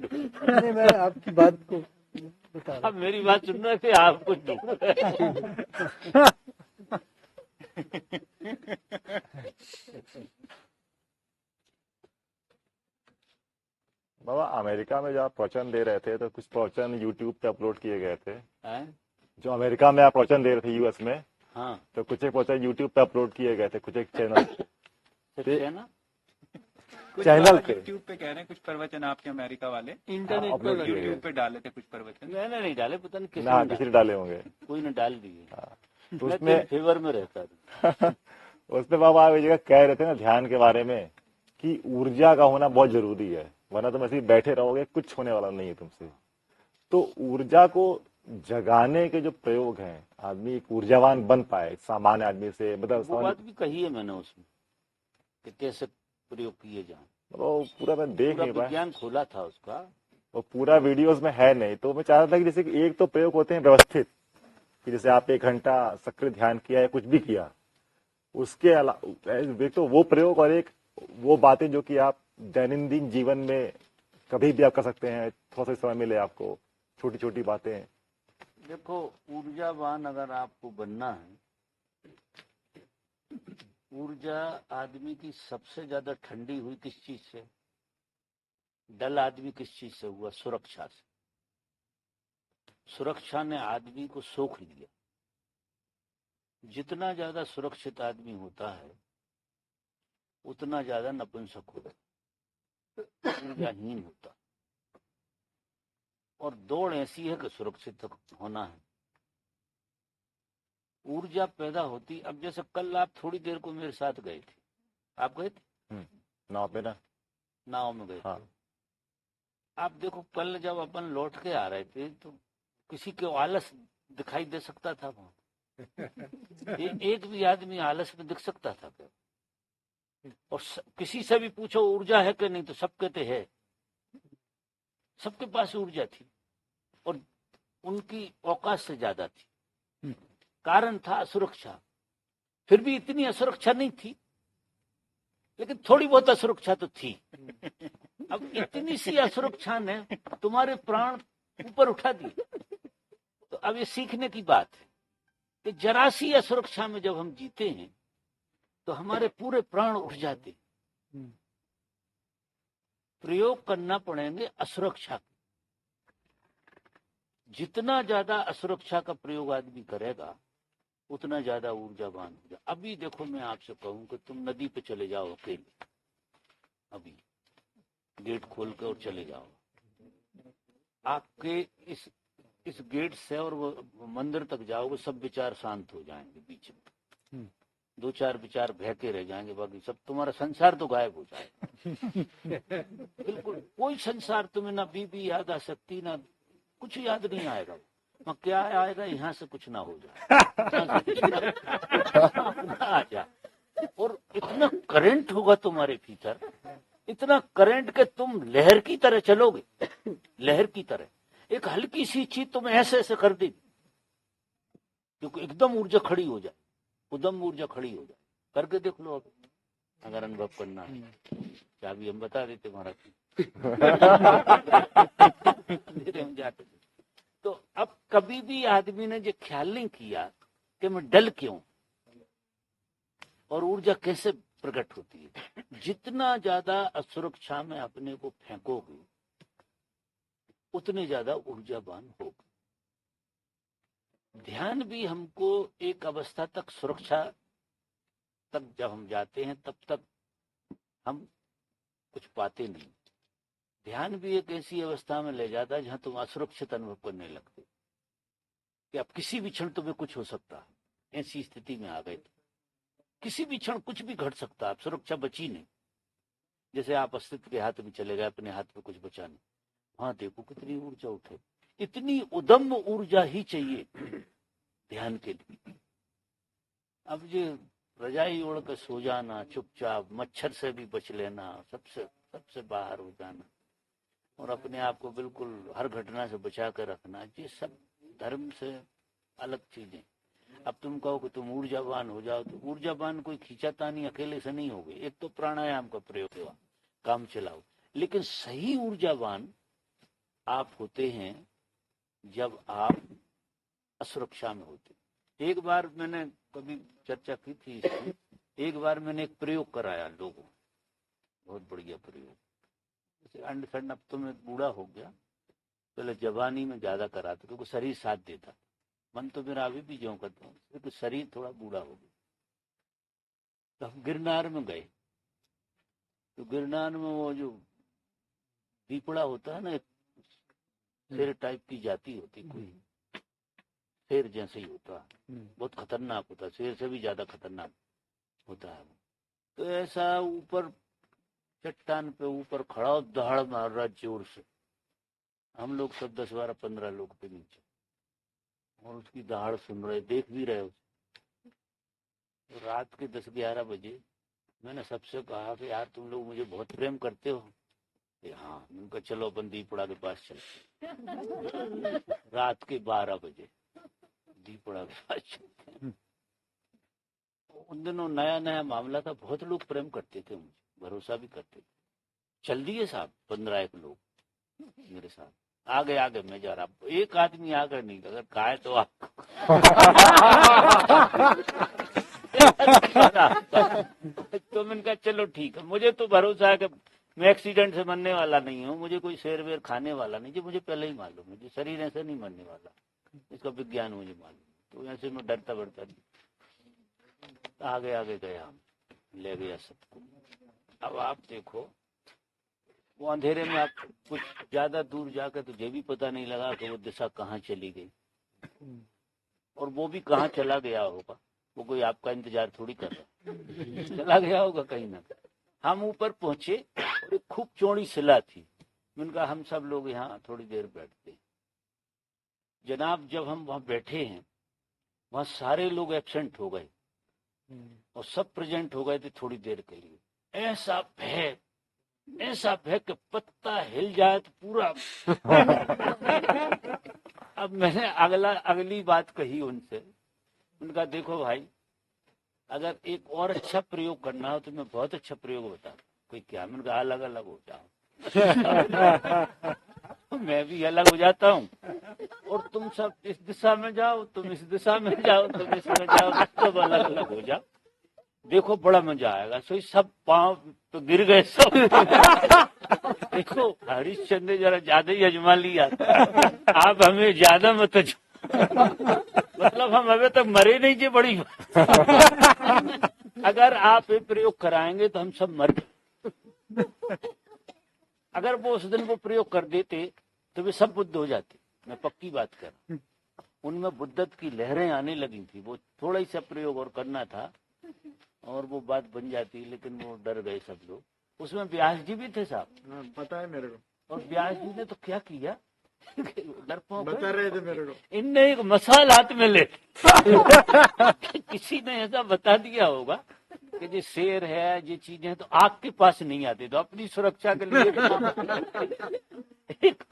नहीं, मैं आपकी बात को बता रहा। आप मेरी बात सुन रहे थे, आप कुछ ढूंढ रहे। बाबा अमेरिका में जब आप प्रवचन दे रहे थे तो कुछ प्रवचन यूट्यूब पे अपलोड किए गए थे। जो अमेरिका में आप प्रवचन दे रहे थे यूएस में, हाँ तो कुछ एक प्रवचन यूट्यूब पे अपलोड किए गए थे, कुछ एक चैनल सच्चे है ना। कुछ चैनल पे। यूट्यूब पे कह रहे हैं कुछ प्रवचन आपके अमेरिका वाले इंटरनेट अपलोड पर किए गए। यूट्यूब पे डाले थे कुछ प्रवचन। मैंने नहीं डाले, पता नहीं किसी ना ने किसी डाले। ने डाले होंगे। कोई ने डाल दिए। तो मैं उसमें तो फेवर में रहता था। उसमें बाबा आप एक जगह कह रहे थे ना ध्यान के बारे में कि ऊर्जा का होना बहुत जरूरी है, वरना तुम ऐसे ही बैठे रहोगे, कुछ होने वाला नहीं है तुमसे। तो ऊर्जा को जगाने के जो प्रयोग हैं, आदमी एक ऊर्जावान बन पाए सामान्य आदमी से, मतलब वो बात भी कही है मैंने उसमें कि कैसे प्रयोग किए जाए। वो पूरा मैं देख पूरा नहीं पाया, विज्ञान खोला था उसका। वो पूरा वीडियोस में है नहीं। तो मैं चाहता था कि जैसे कि एक तो प्रयोग होते हैं व्यवस्थित, कि जैसे आप 1 घंटा सक्रिय ध्यान किया या कुछ भी किया, उसके अलावा एक तो वो प्रयोग, और एक वो बातें जो कि आप दैनंदिन जीवन में कभी भी आप कर सकते हैं, थोड़ा सा समय मिले आपको, छोटी छोटी बातें। देखो, ऊर्जावान अगर आपको बनना है, ऊर्जा आदमी की सबसे ज्यादा ठंडी हुई किस चीज से? डल आदमी किस चीज से हुआ? सुरक्षा से। सुरक्षा ने आदमी को सोख लिया। जितना ज्यादा सुरक्षित आदमी होता है उतना ज्यादा नपुंसक होता है, ऊर्जाहीन होता। और दौड़ ऐसी है कि सुरक्षित होना है। ऊर्जा पैदा होती, अब जैसे कल आप थोड़ी देर को मेरे साथ गए थे, आप गए थे नाव पे ना, नाव में गए थे। हाँ। आप देखो, कल जब अपन लौट के आ रहे थे तो किसी के आलस दिखाई दे सकता था वहां? एक भी आदमी आलस में दिख सकता था क्या? और किसी से भी पूछो ऊर्जा है कि नहीं, तो सब कहते हैं। सबके पास ऊर्जा थी और उनकी औकात से ज्यादा थी। कारण था असुरक्षा। फिर भी इतनी असुरक्षा नहीं थी, लेकिन थोड़ी बहुत असुरक्षा तो थी। अब इतनी सी असुरक्षा ने तुम्हारे प्राण ऊपर उठा दिए। तो अब ये सीखने की बात है कि जरा सी असुरक्षा में जब हम जीते हैं तो हमारे पूरे प्राण उठ जाते। प्रयोग करना पड़ेंगे असुरक्षा। जितना ज्यादा असुरक्षा का प्रयोग आदमी करेगा उतना ज्यादा ऊर्जावान हो जाए। अभी देखो, मैं आपसे कहूं कि तुम नदी पे चले जाओ अकेले, अभी गेट खोल कर और चले जाओ, आपके इस गेट से और वो मंदिर तक जाओगे, सब विचार शांत हो जाएंगे। बीच में 2-4 विचार बहके रह जाएंगे, बाकी सब तुम्हारा संसार तो गायब हो जाएगा। बिल्कुल कोई संसार तुम्हें ना बीबी याद आ सकती, ना कुछ याद नहीं आएगा। मैं क्या आएगा, यहाँ से कुछ ना हो जाए, आ जाए। और इतना करंट होगा तुम्हारे भीतर, इतना करंट के तुम लहर की तरह चलोगे, लहर की तरह। एक हल्की सी चीज तुम्हें ऐसे ऐसे कर देगी, क्योंकि एकदम ऊर्जा खड़ी हो जाए, उदम ऊर्जा खड़ी हो जाए। करके देख लो, अगर अनुभव करना है। चाबी हम बता देते महाराज। तो अब कभी भी आदमी ने जो ख्याल नहीं किया कि मैं डल क्यों और ऊर्जा कैसे प्रकट होती है। जितना ज्यादा असुरक्षा में अपने को फेंकोगे उतने ज्यादा ऊर्जावान होगे। ध्यान भी हमको एक अवस्था तक, सुरक्षा तक जब हम जाते हैं तब तक हम कुछ पाते नहीं। ध्यान भी एक ऐसी अवस्था में ले जाता है जहां तुम असुरक्षित अनुभव करने लगते कि अब किसी भी क्षण तुम्हें कुछ हो सकता है। ऐसी स्थिति में आ गए थे, किसी भी क्षण कुछ भी घट सकता है, अब सुरक्षा बची नहीं। जैसे आप अस्तित्व के हाथ में चले गए, अपने हाथ में कुछ बचा नहीं। वहां देखो कितनी ऊर्जा उठे। इतनी उदम्ब ऊर्जा ही चाहिए ध्यान के लिए। अब ये रजाई ओढ़ कर सो जाना, चुपचाप मच्छर से भी बच लेना, सबसे बाहर हो जाना और अपने आप को बिल्कुल हर घटना से बचा कर रखना, ये सब धर्म से अलग चीजें। अब तुम कहो कि तुम ऊर्जावान हो जाओ, तो ऊर्जावान कोई खींचातानी अकेले से नहीं होगे। एक तो प्राणायाम का प्रयोग हुआ, काम चलाओ। लेकिन सही ऊर्जावान आप होते हैं जब आप असुरक्षा में होते। एक बार मैंने कभी चर्चा की थी इसकी, एक बार मैंने एक प्रयोग कराया लोगों, बहुत बढ़िया प्रयोग। अंडरस्टैंड, अब तो मैं बूढ़ा हो गया, पहले जवानी में ज्यादा करा था क्योंकि शरीर साथ देता। मन तो मेरा अभी भी ज्यों करता हूँ, सिर्फ शरीर थोड़ा बूढ़ा हो गया। तो हम गिरनार में गए, तो गिरनार में वो जो दीपड़ा होता है ना, एक शेर टाइप की जाति होती, कोई शेर जैसे ही होता है, बहुत खतरनाक होता है, शेर से भी ज्यादा खतरनाक होता है। तो ऐसा ऊपर चट्टान पे ऊपर खड़ा दहाड़ मार रहा जोर से, हम लोग सब 10, 12, 15 लोग थे नीचे, और उसकी दहाड़ सुन रहे, देख भी रहे उसे। तो रात के 10, 11 बजे मैंने सबसे कहा कि यार तुम लोग मुझे बहुत प्रेम करते हो। हाँ, उनका चलो अपन दीपड़ा के पास चलते। रात के 12 बजे दीपड़ा के पास चलते। उन दिनों नया नया मामला था, बहुत लोग प्रेम करते थे मुझे, भरोसा भी करते थे। चल दिए साहब 15-1 लोग मेरे साथ, आगे मैं जा रहा, एक आदमी आगे नहीं, अगर कहा तो आपको तो मैंने कहा चलो ठीक है, मुझे तो भरोसा है कि मैं एक्सीडेंट से मरने वाला नहीं हूँ, मुझे कोई शेर वेर खाने वाला नहीं, जो मुझे पहले ही मालूम है, जो शरीर ऐसे नहीं मरने वाला, इसका विज्ञान मुझे मालूम, तो ऐसे में डरता बढ़ता नहीं। आगे गया, हम ले गया सबको। अब आप देखो, वो अंधेरे में आप कुछ ज्यादा दूर जाकर तो ये भी पता नहीं लगा कि वो दिशा कहाँ चली गई, और वो भी कहाँ चला गया होगा, वो कोई आपका इंतजार थोड़ी कर रहा, चला गया होगा कहीं ना कहीं। हम ऊपर पहुंचे और एक खूब चौड़ी शिला थी, मैंने कहा हम सब लोग यहाँ थोड़ी देर बैठते हैं। जनाब जब हम वहाँ बैठे हैं, वहाँ सारे लोग एब्सेंट हो गए और सब प्रेजेंट हो गए थे थोड़ी देर के लिए। ऐसा भय कि पत्ता हिल जाए तो पूरा अब मैंने अगली बात कही उनसे, उनका देखो भाई, अगर एक और अच्छा प्रयोग करना हो तो मैं बहुत अच्छा प्रयोग बता, कोई क्या, मैंने कहा अलग अलग हो जाओ मैं भी अलग हो जाता हूँ, और तुम सब इस दिशा में जाओ, तुम इस दिशा में जाओ, तुम इसमें जाओ, सब अलग अलग हो जाओ, देखो बड़ा मजा आएगा। सो सब पांव तो गिर गए सब देखो हरिश्चंद्र जरा ज्यादा ही अजमा लिया, आप हमें ज्यादा मत मतलब हम अभी तक मरे नहीं थे, बड़ी अगर आप ये प्रयोग कराएंगे तो हम सब मर गए। अगर वो उस दिन वो प्रयोग कर देते तो वे सब बुद्ध हो जाते, मैं पक्की बात कर रहा हूं। उनमें बुद्धत्व की लहरें आने लगी थी, वो थोड़ा ही सा प्रयोग और करना था और वो बात बन जाती, लेकिन वो डर गए सब लोग। उसमें व्यास जी भी थे साहब, पता है मेरे को, और व्यास जी ने तो क्या किया डरपोक बता रहे थे मेरे को, इनने एक मसाल हाथ में ले किसी ने ऐसा बता दिया होगा कि ये शेर है, ये चीजें हैं, तो आग के पास नहीं आते, तो अपनी सुरक्षा के लिए एक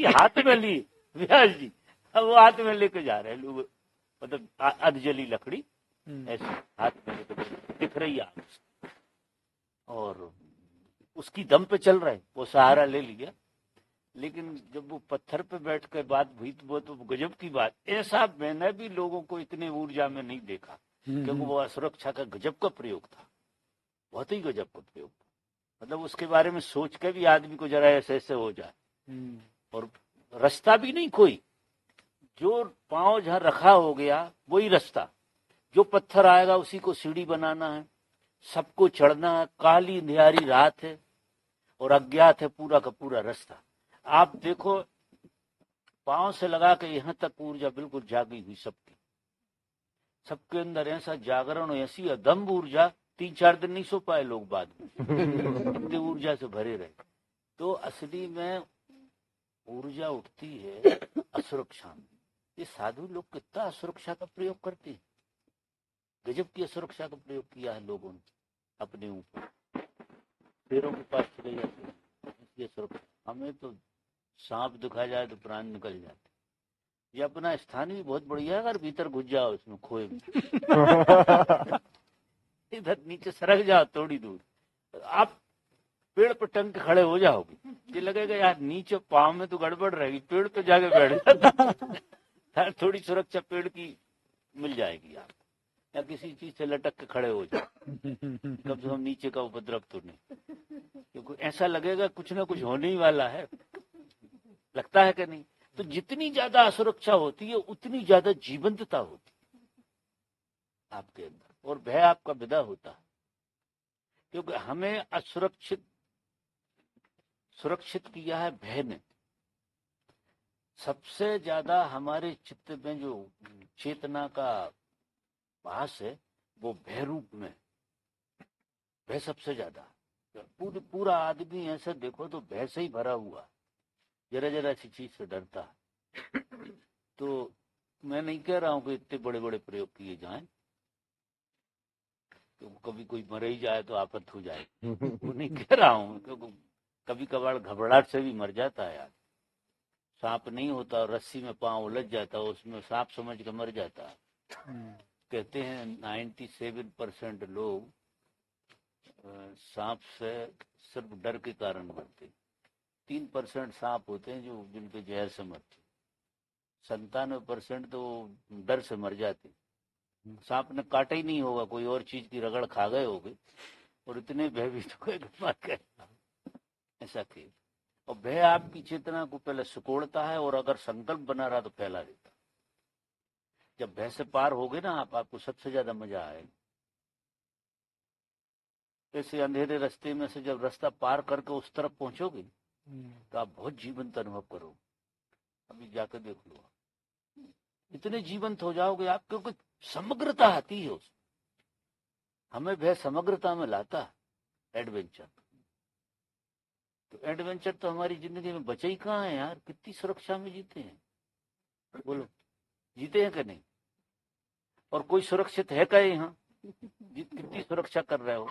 हाथ में ली व्यास जी, अब वो हाथ में लेके जा रहे हैं लोग, मतलब अधजली लकड़ी ऐसे हाथ में लेके दिख रही आग, और उसकी दम पे चल रहे, वो सहारा ले लिया। लेकिन जब वो पत्थर पे बैठ कर बात हुई तो वो तो गजब की बात, ऐसा मैंने भी लोगों को इतने ऊर्जा में नहीं देखा, क्योंकि वो असुरक्षा का गजब का प्रयोग था, बहुत ही गजब का प्रयोग था। मतलब उसके बारे में सोच के भी आदमी को जरा ऐसे हो जाए, और रास्ता भी नहीं कोई, जो पांव जहां रखा हो गया वही रास्ता, जो पत्थर आएगा उसी को सीढ़ी बनाना है, सबको चढ़ना है, काली अंधियारी रात है और अज्ञात है पूरा का पूरा रास्ता। आप देखो पांव से लगा के यहाँ तक ऊर्जा बिल्कुल जागी हुई सबकी, सबके अंदर ऐसा जागरण, ऐसी अदम्भ ऊर्जा, 3-4 दिन नहीं सो पाए लोग बाद में इतनी ऊर्जा से भरे रहे। तो असली में ऊर्जा उठती है असुरक्षा में। ये साधु लोग कितना असुरक्षा का प्रयोग करते हैं, गजब की असुरक्षा का प्रयोग किया है लोगों ने अपने ऊपर, शेरों के पास चले जाते हैं इसलिए सुरक्षा। हमें तो सांप दिखा जाए तो प्राण निकल जाते। ये अपना स्थान भी बहुत बढ़िया है, अगर भीतर घुस जाओ इसमें खोए में इधर नीचे सरक जाओ थोड़ी दूर, आप पेड़ पर टंग के खड़े हो जाओगे, ये लगेगा यार नीचे पाँव में तो गड़बड़ रहेगी, पेड़ पे जाके बैठ जाता थोड़ी सुरक्षा पेड़ की मिल जाएगी आप, या किसी चीज से लटक के खड़े हो जाओ, कम से कम नीचे का उपद्रव तो नहीं, क्योंकि ऐसा लगेगा कुछ ना कुछ होने ही वाला है, लगता है कि नहीं। तो जितनी ज्यादा असुरक्षा होती है उतनी ज्यादा जीवंतता होती है आपके अंदर, और भय आपका विदा होता है, क्योंकि हमें सुरक्षित किया है भय ने। सबसे ज्यादा हमारे चित्त में जो चेतना का भास है वो भय रूप में, भय सबसे ज्यादा। पूरा आदमी ऐसा देखो तो भय से ही भरा हुआ, जरा जरा सी चीज से डरता है। तो मैं नहीं कह रहा हूं कि इतने बड़े बड़े प्रयोग किए जाएं, तो कभी कोई मर ही जाए तो आफत हो जाए, वो नहीं कह रहा हूं, क्योंकि कभी कभार घबराहट से भी मर जाता है यार। सांप नहीं होता और रस्सी में पांव उलझ जाता, उसमें सांप समझ के मर जाता। कहते हैं 97% लोग सांप से सिर्फ डर के कारण मरते, 3% सांप होते हैं जो जिनके जहर से मरते, 97% तो डर से मर जाते। सांप ने काटा ही नहीं होगा, कोई और चीज की रगड़ खा गए होगे और इतने भयभीत हो गए मर गए। ऐसा खेल। और भय आपकी चेतना को पहले सिकोड़ता है और अगर संकल्प बना रहा तो फैला देता। जब भय से पार हो गए ना आपको सबसे ज्यादा मजा आएगा। ऐसे अंधेरे रास्ते में से जब रास्ता पार करके उस तरफ पहुंचोगे तो आप बहुत जीवंत अनुभव करोगे। अभी जाकर देख लो, इतने जीवंत हो जाओगे आप, क्योंकि समग्रता आती है उसमें। हमें भय समग्रता में लाता है एडवेंचर। तो एडवेंचर तो हमारी जिंदगी में बचे ही कहाँ है यार। कितनी सुरक्षा में जीते हैं, बोलो जीते हैं कि नहीं? और कोई सुरक्षित है क्या यहाँ? कितनी सुरक्षा कर रहे हो,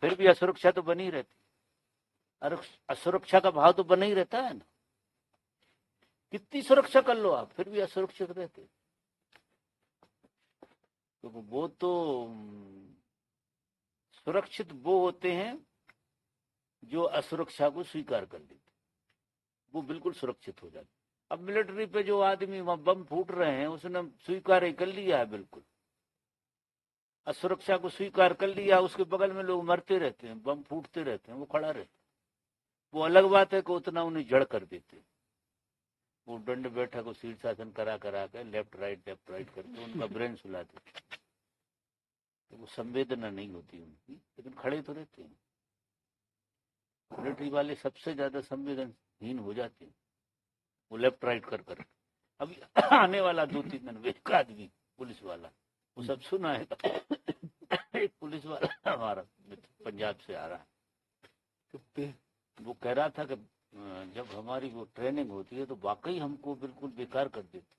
फिर भी असुरक्षा तो बनी रहती। अरे असुरक्षा का भाव तो बना ही रहता है ना। कितनी सुरक्षा कर लो आप, फिर भी असुरक्षित रहते। तो वो तो सुरक्षित वो होते हैं जो असुरक्षा को स्वीकार कर लेते, वो बिल्कुल सुरक्षित हो जाते। अब मिलिट्री पे जो आदमी वहां बम फूट रहे हैं उसने स्वीकार ही कर लिया है, बिल्कुल असुरक्षा को स्वीकार कर लिया। उसके बगल में लोग मरते रहते हैं, बम फूटते रहते हैं, वो खड़ा रहता है। वो अलग बात है कि उतना उन्हें जड़ कर देते। वो दंड बैठक को शीर्षासन करा के लेफ्ट राइट करके उनका ब्रेन सुला देते। तो वो संवेदना नहीं होती उनकी, लेकिन खड़े तो रहते हैं। मिलिट्री वाले सबसे ज्यादा संवेदनहीन हो जाते हैं, वो लेफ्ट राइट कर। अभी आने वाला 2-3 दिन एक आदमी पुलिस वाला, वो सब सुना है। एक पुलिस वाला हमारा पंजाब से आ रहा है, वो कह रहा था कि जब हमारी वो ट्रेनिंग होती है तो वाकई हमको बिल्कुल बेकार कर देते।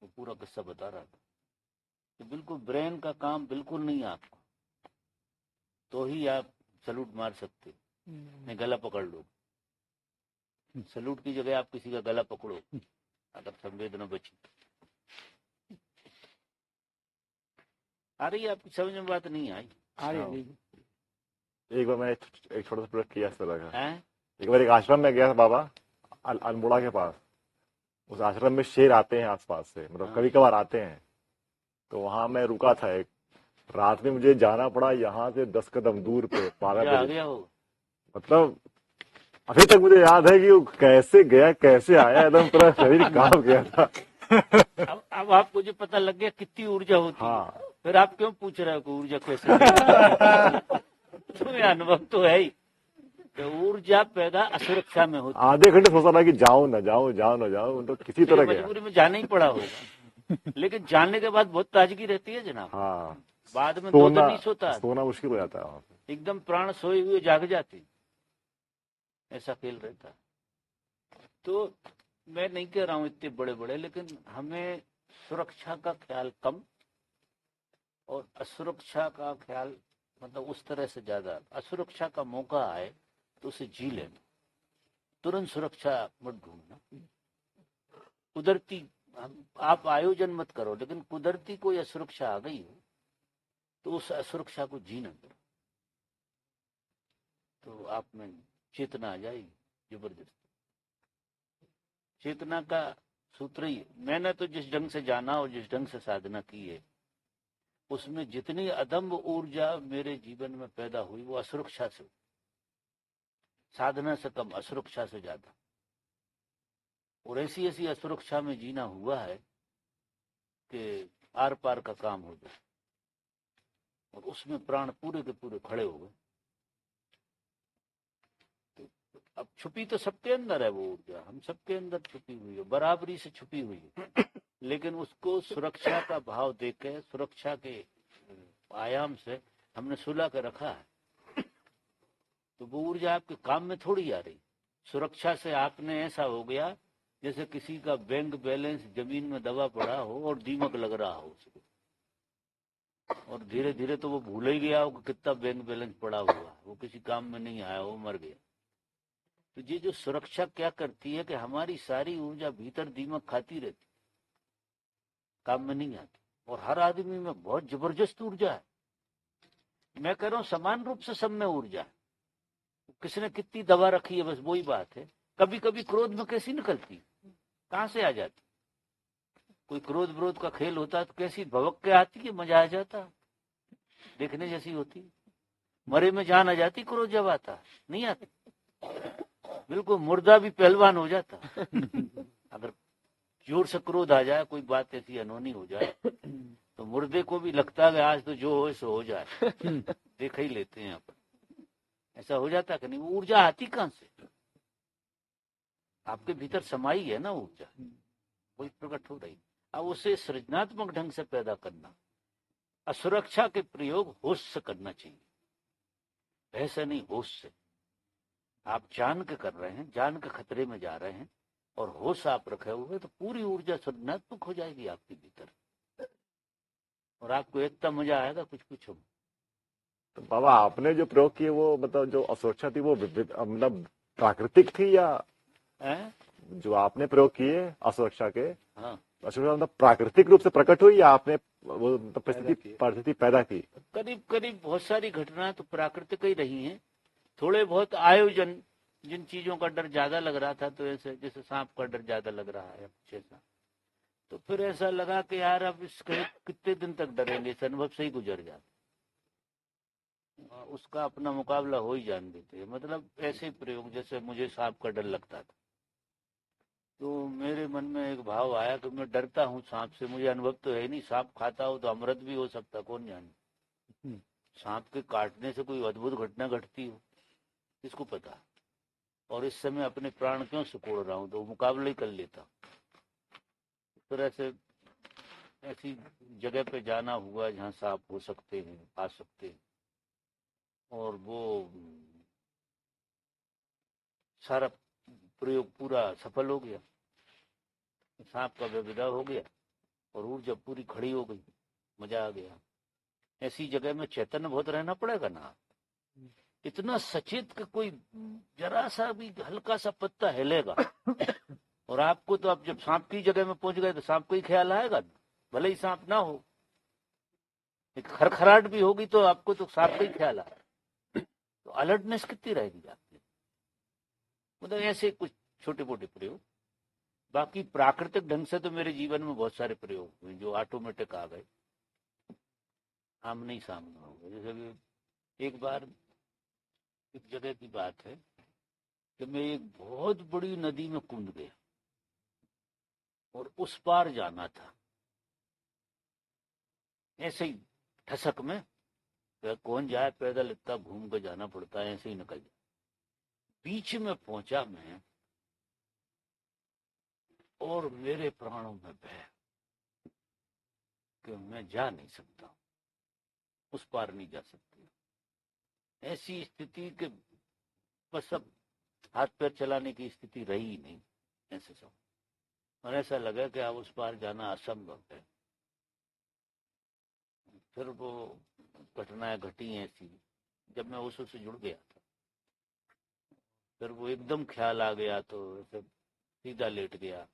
वो पूरा किस्सा बता रहा था कि बिल्कुल ब्रेन का काम बिल्कुल नहीं आपका, तो ही आप सलूट मार सकते, नहीं गला पकड़ लो। सलूट की जगह आप किसी का गला पकड़ो अगर संवेदना बची। आ रही है आपकी समझ में बात? नहीं आई? आ रही। एक बार मैंने एक छोटा सा प्रयोग किया इस तरह का। एक बार एक आश्रम में गया था बाबा अल्मोड़ा के पास। उस आश्रम में शेर आते हैं आसपास से, मतलब कभी कभार आते हैं। तो वहां मैं रुका था, एक रात में मुझे जाना पड़ा यहाँ से 10 कदम दूर पे पागल। मतलब अभी तक मुझे याद है कि वो कैसे गया कैसे आया, एकदम पूरा शरीर कांप गया था। अब आपको जो पता लग गया कितनी ऊर्जा होती है, फिर आप क्यों पूछ रहे हो कि ऊर्जा कैसे? तुम्हें अनुभव तो है ही। तो ऊर्जा पैदा असुरक्षा में होती। आधे घंटे सोचा था कि जाऊं ना जाऊं, तो किसी तरह गया। मजबूरी में जाना ही पड़ा होगा, लेकिन जानने के बाद बहुत ताजगी रहती है जनाब। हाँ, बाद में 2 दिन नहीं सोना मुश्किल हो जाता है, एकदम प्राण सोए हुए जाग जाते, ऐसा खेल रहता है। तो मैं नहीं कह रहा हूं इतने बड़े बड़े, लेकिन हमें सुरक्षा का ख्याल कम और असुरक्षा का ख्याल मतलब उस तरह से ज्यादा। असुरक्षा का मौका आए तो उसे जी लेना, तुरंत सुरक्षा मत ढूंढना। कुदरती आप आयोजन मत करो, लेकिन कुदरती कोई असुरक्षा आ गई हो तो उस असुरक्षा को जीना करो, तो आप में चेतना आ जाएगी जबरदस्त। चेतना का सूत्र ही मैंने तो जिस ढंग से जाना और जिस ढंग से साधना की है, उसमें जितनी अदम्य ऊर्जा मेरे जीवन में पैदा हुई वो असुरक्षा से, साधना से कम, असुरक्षा से ज्यादा। और ऐसी ऐसी असुरक्षा में जीना हुआ है कि आर पार का काम हो जाए, और उसमें प्राण पूरे के पूरे खड़े हो गए। तो अब छुपी तो सबके अंदर है वो ऊर्जा, हम सबके अंदर छुपी हुई है, बराबरी से छुपी हुई है, लेकिन उसको सुरक्षा का भाव देके, सुरक्षा के आयाम से हमने सुला के रखा है। तो वो ऊर्जा आपके काम में थोड़ी आ रही। सुरक्षा से आपने ऐसा हो गया जैसे किसी का बैंक बैलेंस जमीन में दबा पड़ा हो और दीमक लग रहा हो उसको, और धीरे धीरे तो वो भूल ही गया हो कि कितना बैंक बैलेंस पड़ा हुआ है, वो किसी काम में नहीं आया, वो मर गया। तो ये जो सुरक्षा क्या करती है कि हमारी सारी ऊर्जा भीतर दीमक खाती रहती, काम में नहीं आती। और हर आदमी में बहुत जबरदस्त ऊर्जा है। मैं कह रहा हूं समान रूप से सब में ऊर्जा है, किसने कितनी दबा रखी है, बस वही बात है। कभी कभी क्रोध में कैसी निकलती, कहां से आ जाती? कोई क्रोध विरोध का खेल होता है तो कैसी भवक के आती है, मजा आ जाता, देखने जैसी होती। मरे में जान आ जाती क्रोध जब आता, नहीं आती? बिल्कुल मुर्दा भी पहलवान हो जाता अगर जोर से क्रोध आ जाए, कोई बात ऐसी अनहोनी हो जाए तो मुर्दे को भी लगता है आज तो जो हो सो हो जाए देख ही लेते हैं अपन। ऐसा हो जाता कि नहीं? वो ऊर्जा आती कहां से? आपके भीतर समाई है ना ऊर्जा, वही प्रकट हो रही। अब उसे सृजनात्मक ढंग से पैदा करना, असुरक्षा के प्रयोग होश से करना चाहिए, ऐसे नहीं होश से। आप जान के कर रहे हैं, जान के खतरे में जा रहे हैं, और होश आप रखे हुए तो पूरी ऊर्जा सृजनात्मक हो जाएगी आपके भीतर, और आपको इतना मजा आएगा कुछ पूछो। तो बाबा आपने जो प्रयोग किए वो मतलब जो असुरक्षा थी वो मतलब प्राकृतिक थी, या जो आपने प्रयोग किए असुरक्षा के, हाँ, असुरक्षा मतलब प्राकृतिक रूप से प्रकट हुई, या आपने वो परिस्थिति पैदा की? करीब करीब बहुत सारी घटनाएं तो प्राकृतिक ही रही हैं। थोड़े बहुत आयोजन, जिन चीजों का डर ज्यादा लग रहा था, तो ऐसे जैसे सांप का डर ज्यादा लग रहा है कुछ ऐसा, तो फिर ऐसा लगा कि यार अब इसके कितने दिन तक डरेंगे, इस अनुभव से ही गुजर जाते, उसका अपना मुकाबला हो ही जान देते। मतलब ऐसे प्रयोग, जैसे मुझे सांप का डर लगता था, तो मेरे मन में एक भाव आया कि मैं डरता हूँ सांप से, मुझे अनुभव तो है नहीं, सांप खाता हो तो अमृत भी हो सकता, कौन जाने। सांप के काटने से कोई अद्भुत घटना घटती हो, किसको पता। और इस समय अपने प्राण क्यों सिकोड़ रहा हूँ, तो मुकाबला ही कर लेता। फिर ऐसी जगह पे जाना हुआ जहाँ सांप हो सकते हैं, आ सकते हैं, और वो सारा प्रयोग पूरा सफल हो गया, सांप का विदा हो गया और ऊर्जा पूरी खड़ी हो गई, मजा आ गया। ऐसी जगह में चैतन्य बहुत रहना पड़ेगा ना, इतना सचेत कि कोई जरा सा भी हल्का सा पत्ता हिलेगा और आपको तो, आप जब सांप की जगह में पहुंच गए तो सांप को ही ख्याल आएगा ना, भले ही सांप ना हो, एक खरखराहट भी होगी तो आपको तो सांप का ही ख्याल आएगा। तो अलर्टनेस कितनी रहेगी आपकी। मतलब ऐसे कुछ छोटे मोटे प्रयोग। बाकी प्राकृतिक ढंग से तो मेरे जीवन में बहुत सारे प्रयोग हुए जो ऑटोमेटिक आ गए, आमने सामने हो गए। जैसे कि एक बार एक जगह की बात है कि मैं एक बहुत बड़ी नदी में कूद गया और उस पार जाना था, ऐसे ही ठसक में, कौन जाए पैदल, इतना घूम कर जाना पड़ता है, ऐसे ही निकल जाए। बीच में पहुंचा मैं और मेरे प्राणों में भय कि मैं जा नहीं सकता, उस पार नहीं जा सकती। ऐसी स्थिति के बस अब हाथ पैर चलाने की स्थिति रही नहीं, ऐसे सब, और ऐसा लगा कि अब उस पार जाना असंभव है। फिर वो घटनाएं घटी ऐसी, जब मैं उससे जुड़ गया था, फिर वो एकदम ख्याल आ गया तो ऐसे सीधा लेट गया।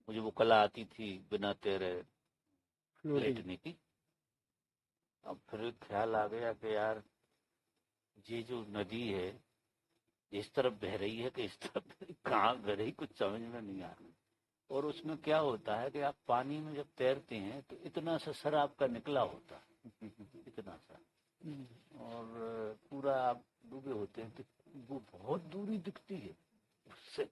मुझे वो कला आती थी बिना तैरे लेटने की। अब फिर ख्याल आ गया कि यार ये जो नदी है इस तरफ बह रही है कि इस तरफ कहाँ बह रही, कुछ समझ में नहीं आ रही। और उसमें क्या होता है कि आप पानी में जब तैरते हैं तो इतना सा सर आपका निकला होता है इतना सा, और पूरा आप डूबे होते हैं तो वो बहुत दूरी दिखती है, से,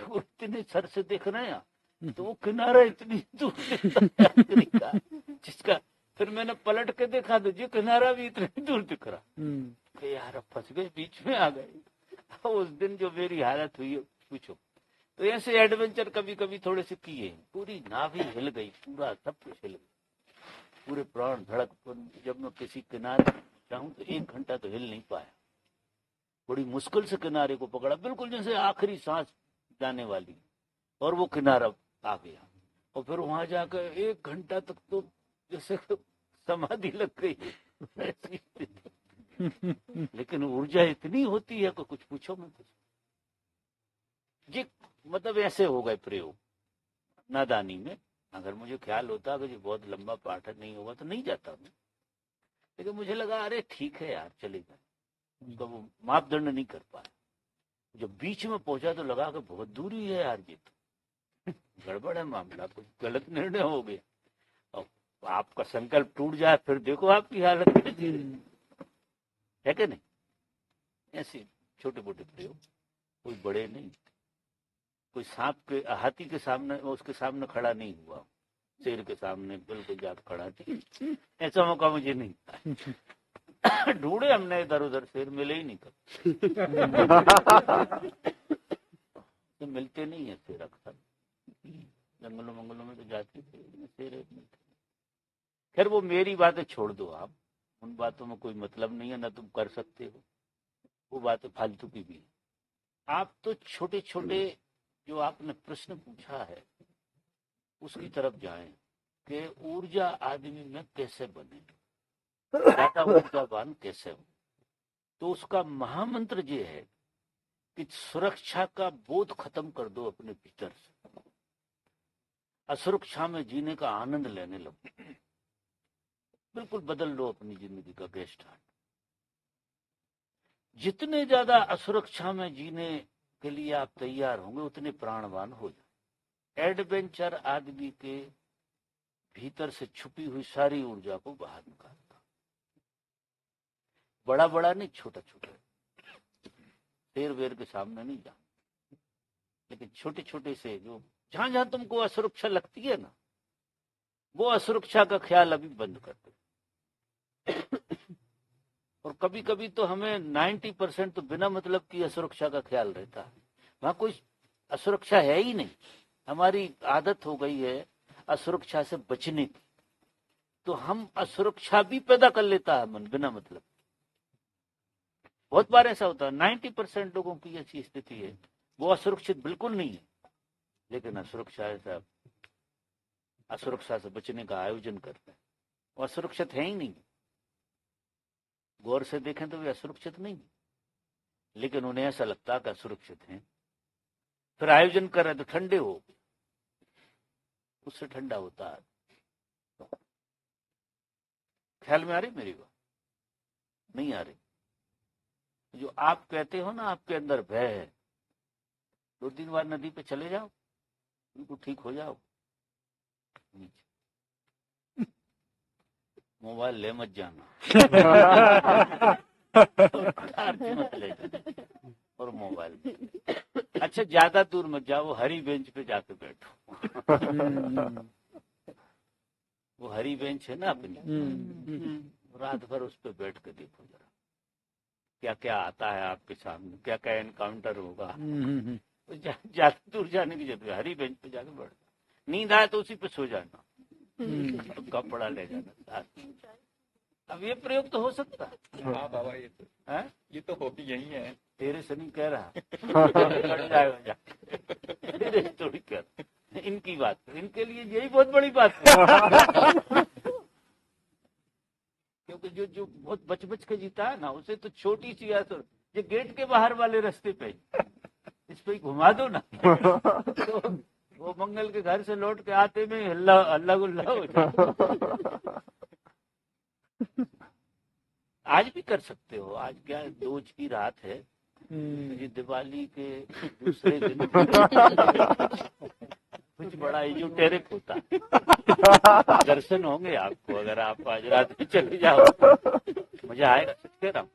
वो इतने सर से देख रहे हैं, तो वो किनारा इतनी दूर दिखता है आखिरी का, जिसका फिर मैंने पलट के देखा तो जो किनारा भी इतनी दूर दिख रहा कि यार अब फंस गए, बीच में आ गए। उस दिन जो मेरी हालत हुई है पूछो। तो ऐसे एडवेंचर कभी कभी थोड़े से किए, पूरी नाव ही हिल गई, पूरा सब कुछ हिल गया, पूरे प्राण धड़क। जब मैं किसी किनारे जाऊं तो 1 घंटा तो हिल नहीं पाया, बड़ी मुश्किल से किनारे को पकड़ा, बिल्कुल जैसे आखिरी सांस जाने वाली, और वो किनारा आ गया। और फिर वहां जाकर 1 घंटा तक तो जैसे समाधि लग गई ऐसी स्थिति। लेकिन ऊर्जा इतनी होती है कि कुछ पूछो मत। जी मतलब ऐसे हो गए प्रयोग नादानी में। अगर मुझे ख्याल होता कि जी बहुत लंबा पाठ नहीं होगा तो नहीं जाता मैं, लेकिन मुझे लगा अरे ठीक है यार चलेगा, उसका वो मापदंड नहीं कर पाया। जब बीच में पहुंचा तो लगा कि बहुत दूरी है यार, ये तो गड़बड़ है मामला, कुछ गलत निर्णय हो गया। और आपका संकल्प टूट जाए फिर देखो आपकी हालत कैसी है कि नहीं। ऐसे छोटे मोटे प्रयोग, कोई बड़े नहीं। कोई सांप के हाथी के सामने, उसके सामने खड़ा नहीं हुआ, शेर के सामने बिल्कुल जाकर खड़ा थी, ऐसा मौका मुझे नहीं था। ढूंढे हमने इधर उधर, शेर मिले ही नहीं कभी। तो मिलते नहीं है शेर, अक्सर जंगलों मंगलों में तो जाते थे, शेर मिलते। खैर वो मेरी बातें छोड़ दो आप, उन बातों में कोई मतलब नहीं है, ना तुम कर सकते हो, वो बातें फालतू की भी है। आप तो छोटे छोटे जो आपने प्रश्न पूछा है उसकी तरफ जाएं कि ऊर्जा आदमी में कैसे बने, ज्यादा ऊर्जावान कैसे हो। तो उसका महामंत्र ये है कि सुरक्षा का बोध खत्म कर दो अपने भीतर से, असुरक्षा में जीने का आनंद लेने लगो, बिल्कुल बदल लो अपनी जिंदगी का गेस्ट हार्ट। जितने ज्यादा असुरक्षा में जीने के लिए आप तैयार होंगे उतने प्राणवान हो जाए। एडवेंचर आदमी के भीतर से छुपी हुई सारी ऊर्जा को बाहर निकालता, बड़ा बड़ा नहीं, छोटा छोटा, शेर वेर के सामने नहीं जाना, लेकिन छोटे छोटे से जो जहां जहां तुमको असुरक्षा लगती है ना, वो असुरक्षा का ख्याल अभी बंद कर दो। और कभी कभी तो हमें 90% तो बिना मतलब की असुरक्षा का ख्याल रहता है, वहां कोई असुरक्षा है ही नहीं। हमारी आदत हो गई है असुरक्षा से बचने की, तो हम असुरक्षा भी पैदा कर लेता है मन बिना मतलब। बहुत बार ऐसा होता है, 90% लोगों की ऐसी स्थिति है, वो असुरक्षित बिल्कुल नहीं है, लेकिन असुरक्षा से बचने का आयोजन करते हैं, वो असुरक्षित है ही नहीं। गौर से देखें तो वे असुरक्षित नहीं, लेकिन उन्हें ऐसा लगता है कि असुरक्षित हैं, फिर आयोजन कर रहे तो ठंडे हो, उससे ठंडा होता है। ख्याल में आ रही मेरी बात? नहीं आ रही? जो आप कहते हो ना आपके अंदर भय है, 2-3 बार नदी पे चले जाओ, बिल्कुल ठीक हो जाओ। मोबाइल ले मत जाना मत ले जाना, और मोबाइल अच्छा ज्यादा दूर मत जाओ, हरी बेंच पे जाके बैठो। वो हरी बेंच है ना अपनी, रात भर उस पे बैठ के देखो जरा क्या क्या आता है आपके सामने, क्या क्या एनकाउंटर होगा। ज्यादा दूर जाने की जरूरत है, हरी बेंच पे जाके बैठ, नींद आए तो उसी पे सो जाना, तो कपड़ा ले जाना साथ। अब ये प्रयोग तो हो सकता है। हाँ बाबा, ये तो हो भी यही है। तेरे से नहीं कह रहा तेरे थोड़ी कह, इनकी बात, इनके लिए यही बहुत बड़ी बात है। क्योंकि जो बहुत बच बच के जीता है ना, उसे तो छोटी सी असर, ये गेट के बाहर वाले रास्ते पे इस पे घुमा दो ना, तो वो मंगल के घर से लौट के आते में अल्लाह गुल्ला हो जाए। आज भी कर सकते हो, आज क्या दोज की रात है, ये दिवाली के दूसरे दिन कुछ बड़ा इजोटेरिक होता है, दर्शन होंगे आपको अगर आप आज रात में चले जाओ, मजा आएगा।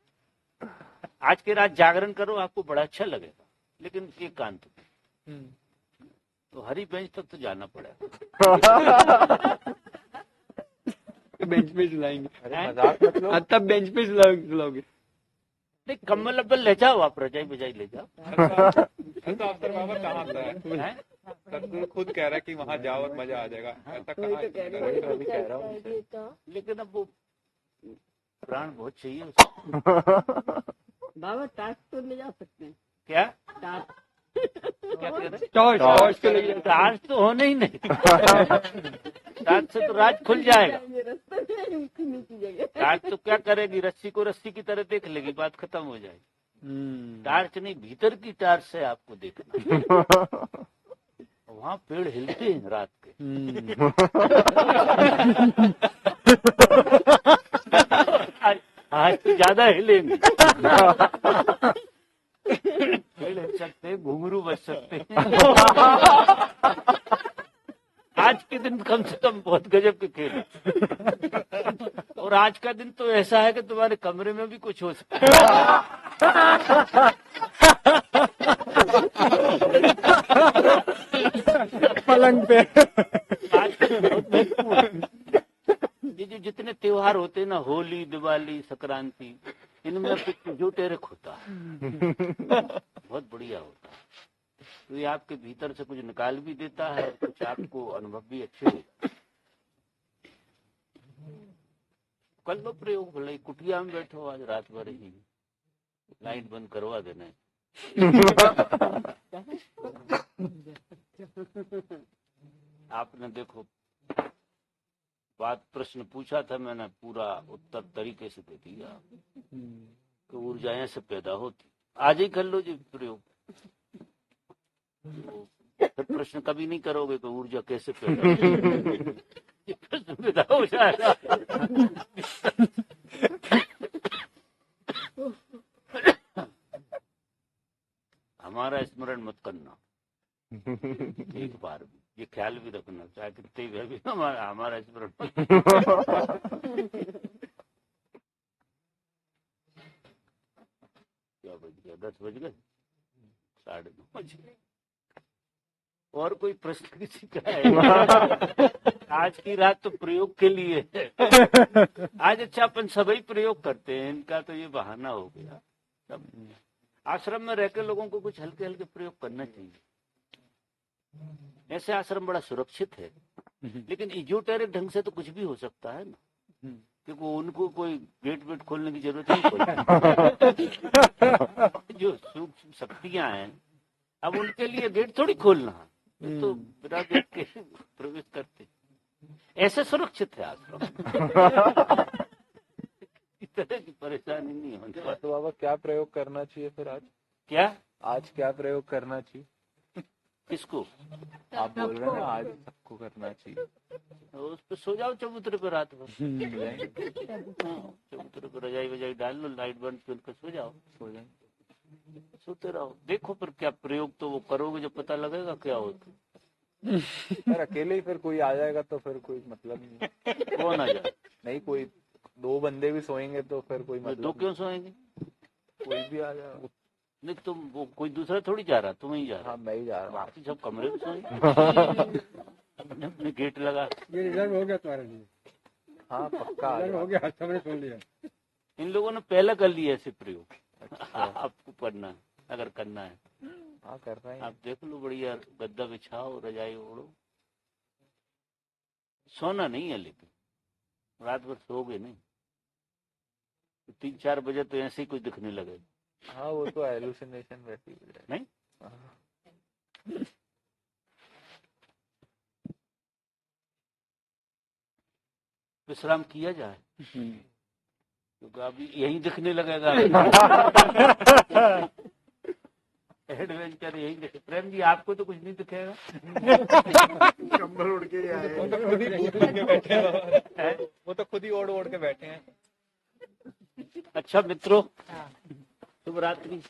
आज के रात जागरण करो, आपको बड़ा अच्छा लगेगा। लेकिन एकांत में। तो हरी बेंच तक तो जाना पड़ेगा। बेंच पे सुलाएंगे, अरे मजाक मत लो। तब बेंच पे सुलाओगे। नहीं, कम्बल अब्बल ले जाओ, आप रजाई बजाई ले जाओ। ऐसा अवसर बाबा कहाँ आता है? सतगुरु खुद कह रहा है कि वहाँ जाओ और मजा आ जाएगा, ऐसा कहाँ है? अभी कह रहा हूँ। लेकिन अब वो प्राण बहुत चाहिए उसको। बाबा टास्क तो ले जा सकते हैं। क्या टास्क क्या कह रहे? टॉर्च तो ले टास्क तो होने ही नहीं। टास्क से तो राज खुल जाएगा। रास्ते में नीची जगह टार्च तो क्या करेगी, रस्सी को रस्सी की तरह देख लेगी, बात खत्म हो जाएगी। टार्च नहीं, भीतर की टार्च से आपको देखना। वहाँ पेड़ हिलते हैं रात के। आज तो ज्यादा हिलेंगे। पेड़ हिल सकते हैं, घुंघरू बज सकते हैं। आज के दिन कम से कम बहुत गजब के खेल। और आज का दिन तो ऐसा है कि तुम्हारे कमरे में भी कुछ हो सकता है। पलंग पे। आज का दिन बहुत महत्वपूर्ण। ये जो जितने त्योहार होते हैं ना, होली, दिवाली, संक्रांति, इनमें कुछ जुटेरक होता है, बहुत बढ़िया होता है। तो ये आपके भीतर से कुछ निकाल भी देता है, कुछ आपको अनुभव भी अच्छे होते हैं। कर लो प्रयोग, भले कुटिया में बैठो आज रात भर ही, लाइट बंद करवा देना है। आपने देखो बात प्रश्न पूछा था, मैंने पूरा उत्तर तरीके से दे दिया कि ऊर्जाएं से पैदा होती। आज ही कर लो जी प्रयोग, तो प्रश्न कभी नहीं करोगे कि ऊर्जा कैसे पैदा होती। ये प्रश्न पैदा हो जाएगा। हमारा स्मरण मत करना एक बार भी, ये ख्याल भी रखना, चाहे कितने भी हमारा स्मरण। क्या बज गया? 10 बज गए, 9:30 बज गए। और कोई प्रश्न किसी का है? आज की रात तो प्रयोग के लिए है। आज अच्छा अपन सभी प्रयोग करते हैं, इनका तो ये बहाना हो गया। सब आश्रम में रहकर लोगों को कुछ हल्के हल्के प्रयोग करना चाहिए। ऐसे आश्रम बड़ा सुरक्षित है, लेकिन इजोटेरिक ढंग से तो कुछ भी हो सकता है ना, क्योंकि उनको कोई गेट वेट खोलने की जरूरत नहीं पड़ती। जो सूक्ष्म शक्तियां हैं, अब उनके लिए गेट थोड़ी खोलना है, तो बिना गेट के प्रवेश करते। ऐसे सुरक्षित है आश्रम। इस तरह की परेशानी नहीं होने वाली। तो बाबा क्या प्रयोग करना चाहिए फिर आज? क्या आज क्या प्रयोग करना चाहिए? किसको? आप बोल रहे हैं ना आज सबको करना चाहिए। उस पे सो जाओ चबूतरे पे रात भर। चबूतरे पे रजाई वजाई डाल लो, लाइट बंद कर सो जाओ, सो जाए, सोते रहो। देखो फिर क्या प्रयोग तो वो करोगे जब पता लगेगा क्या होता। फिर अकेले ही फिर कोई आ जाएगा तो फिर कोई मतलब नहीं। कौन आ जाए? नहीं, कोई 2 बंदे भी सोएंगे तो फिर कोई मतलब दो क्यों सोएंगे? कोई भी आ जाएगा। नहीं, तुम वो कोई दूसरा थोड़ी जा रहा, तुम ही जा रहा। हाँ, मैं ही जा रहा हूँ। बाकी सब कमरे में सोएंगे। अपने गेट लगा। ये रिजर्व हो गया तुम्हारे लिए, हाँ पक्का आ रिजर्व हो जाएगा। गया, सबने सुन लिया। इन लोगों ने पहले कर लिया ऐसे प्रयोग। आपको करना है, अगर करना है हाँ कर रहे हैं। आप देख लो, बढ़िया गद्दा बिछाओ, रजाई ओढ़ो। सोना नहीं है, लेकिन रात भर सोओगे नहीं, 3-4 बजे तो ऐसे ही कुछ दिखने लगे। हाँ वो तो एलुसिनेशन वैसी हो जाएगी। नहीं, हाँ। विश्राम किया जाए, क्योंकि अभी यही दिखने लगेगा। एडवेंचर यही दिखे। प्रेम जी आपको तो कुछ नहीं दिखेगा। कंबल उड़ के आए। वो तो खुद ही ओढ़ के बैठे हैं। वो तो खुद ही ओढ़ ओढ़ के बैठे हैं। अच्छा मित्रों, शुभ रात्रि।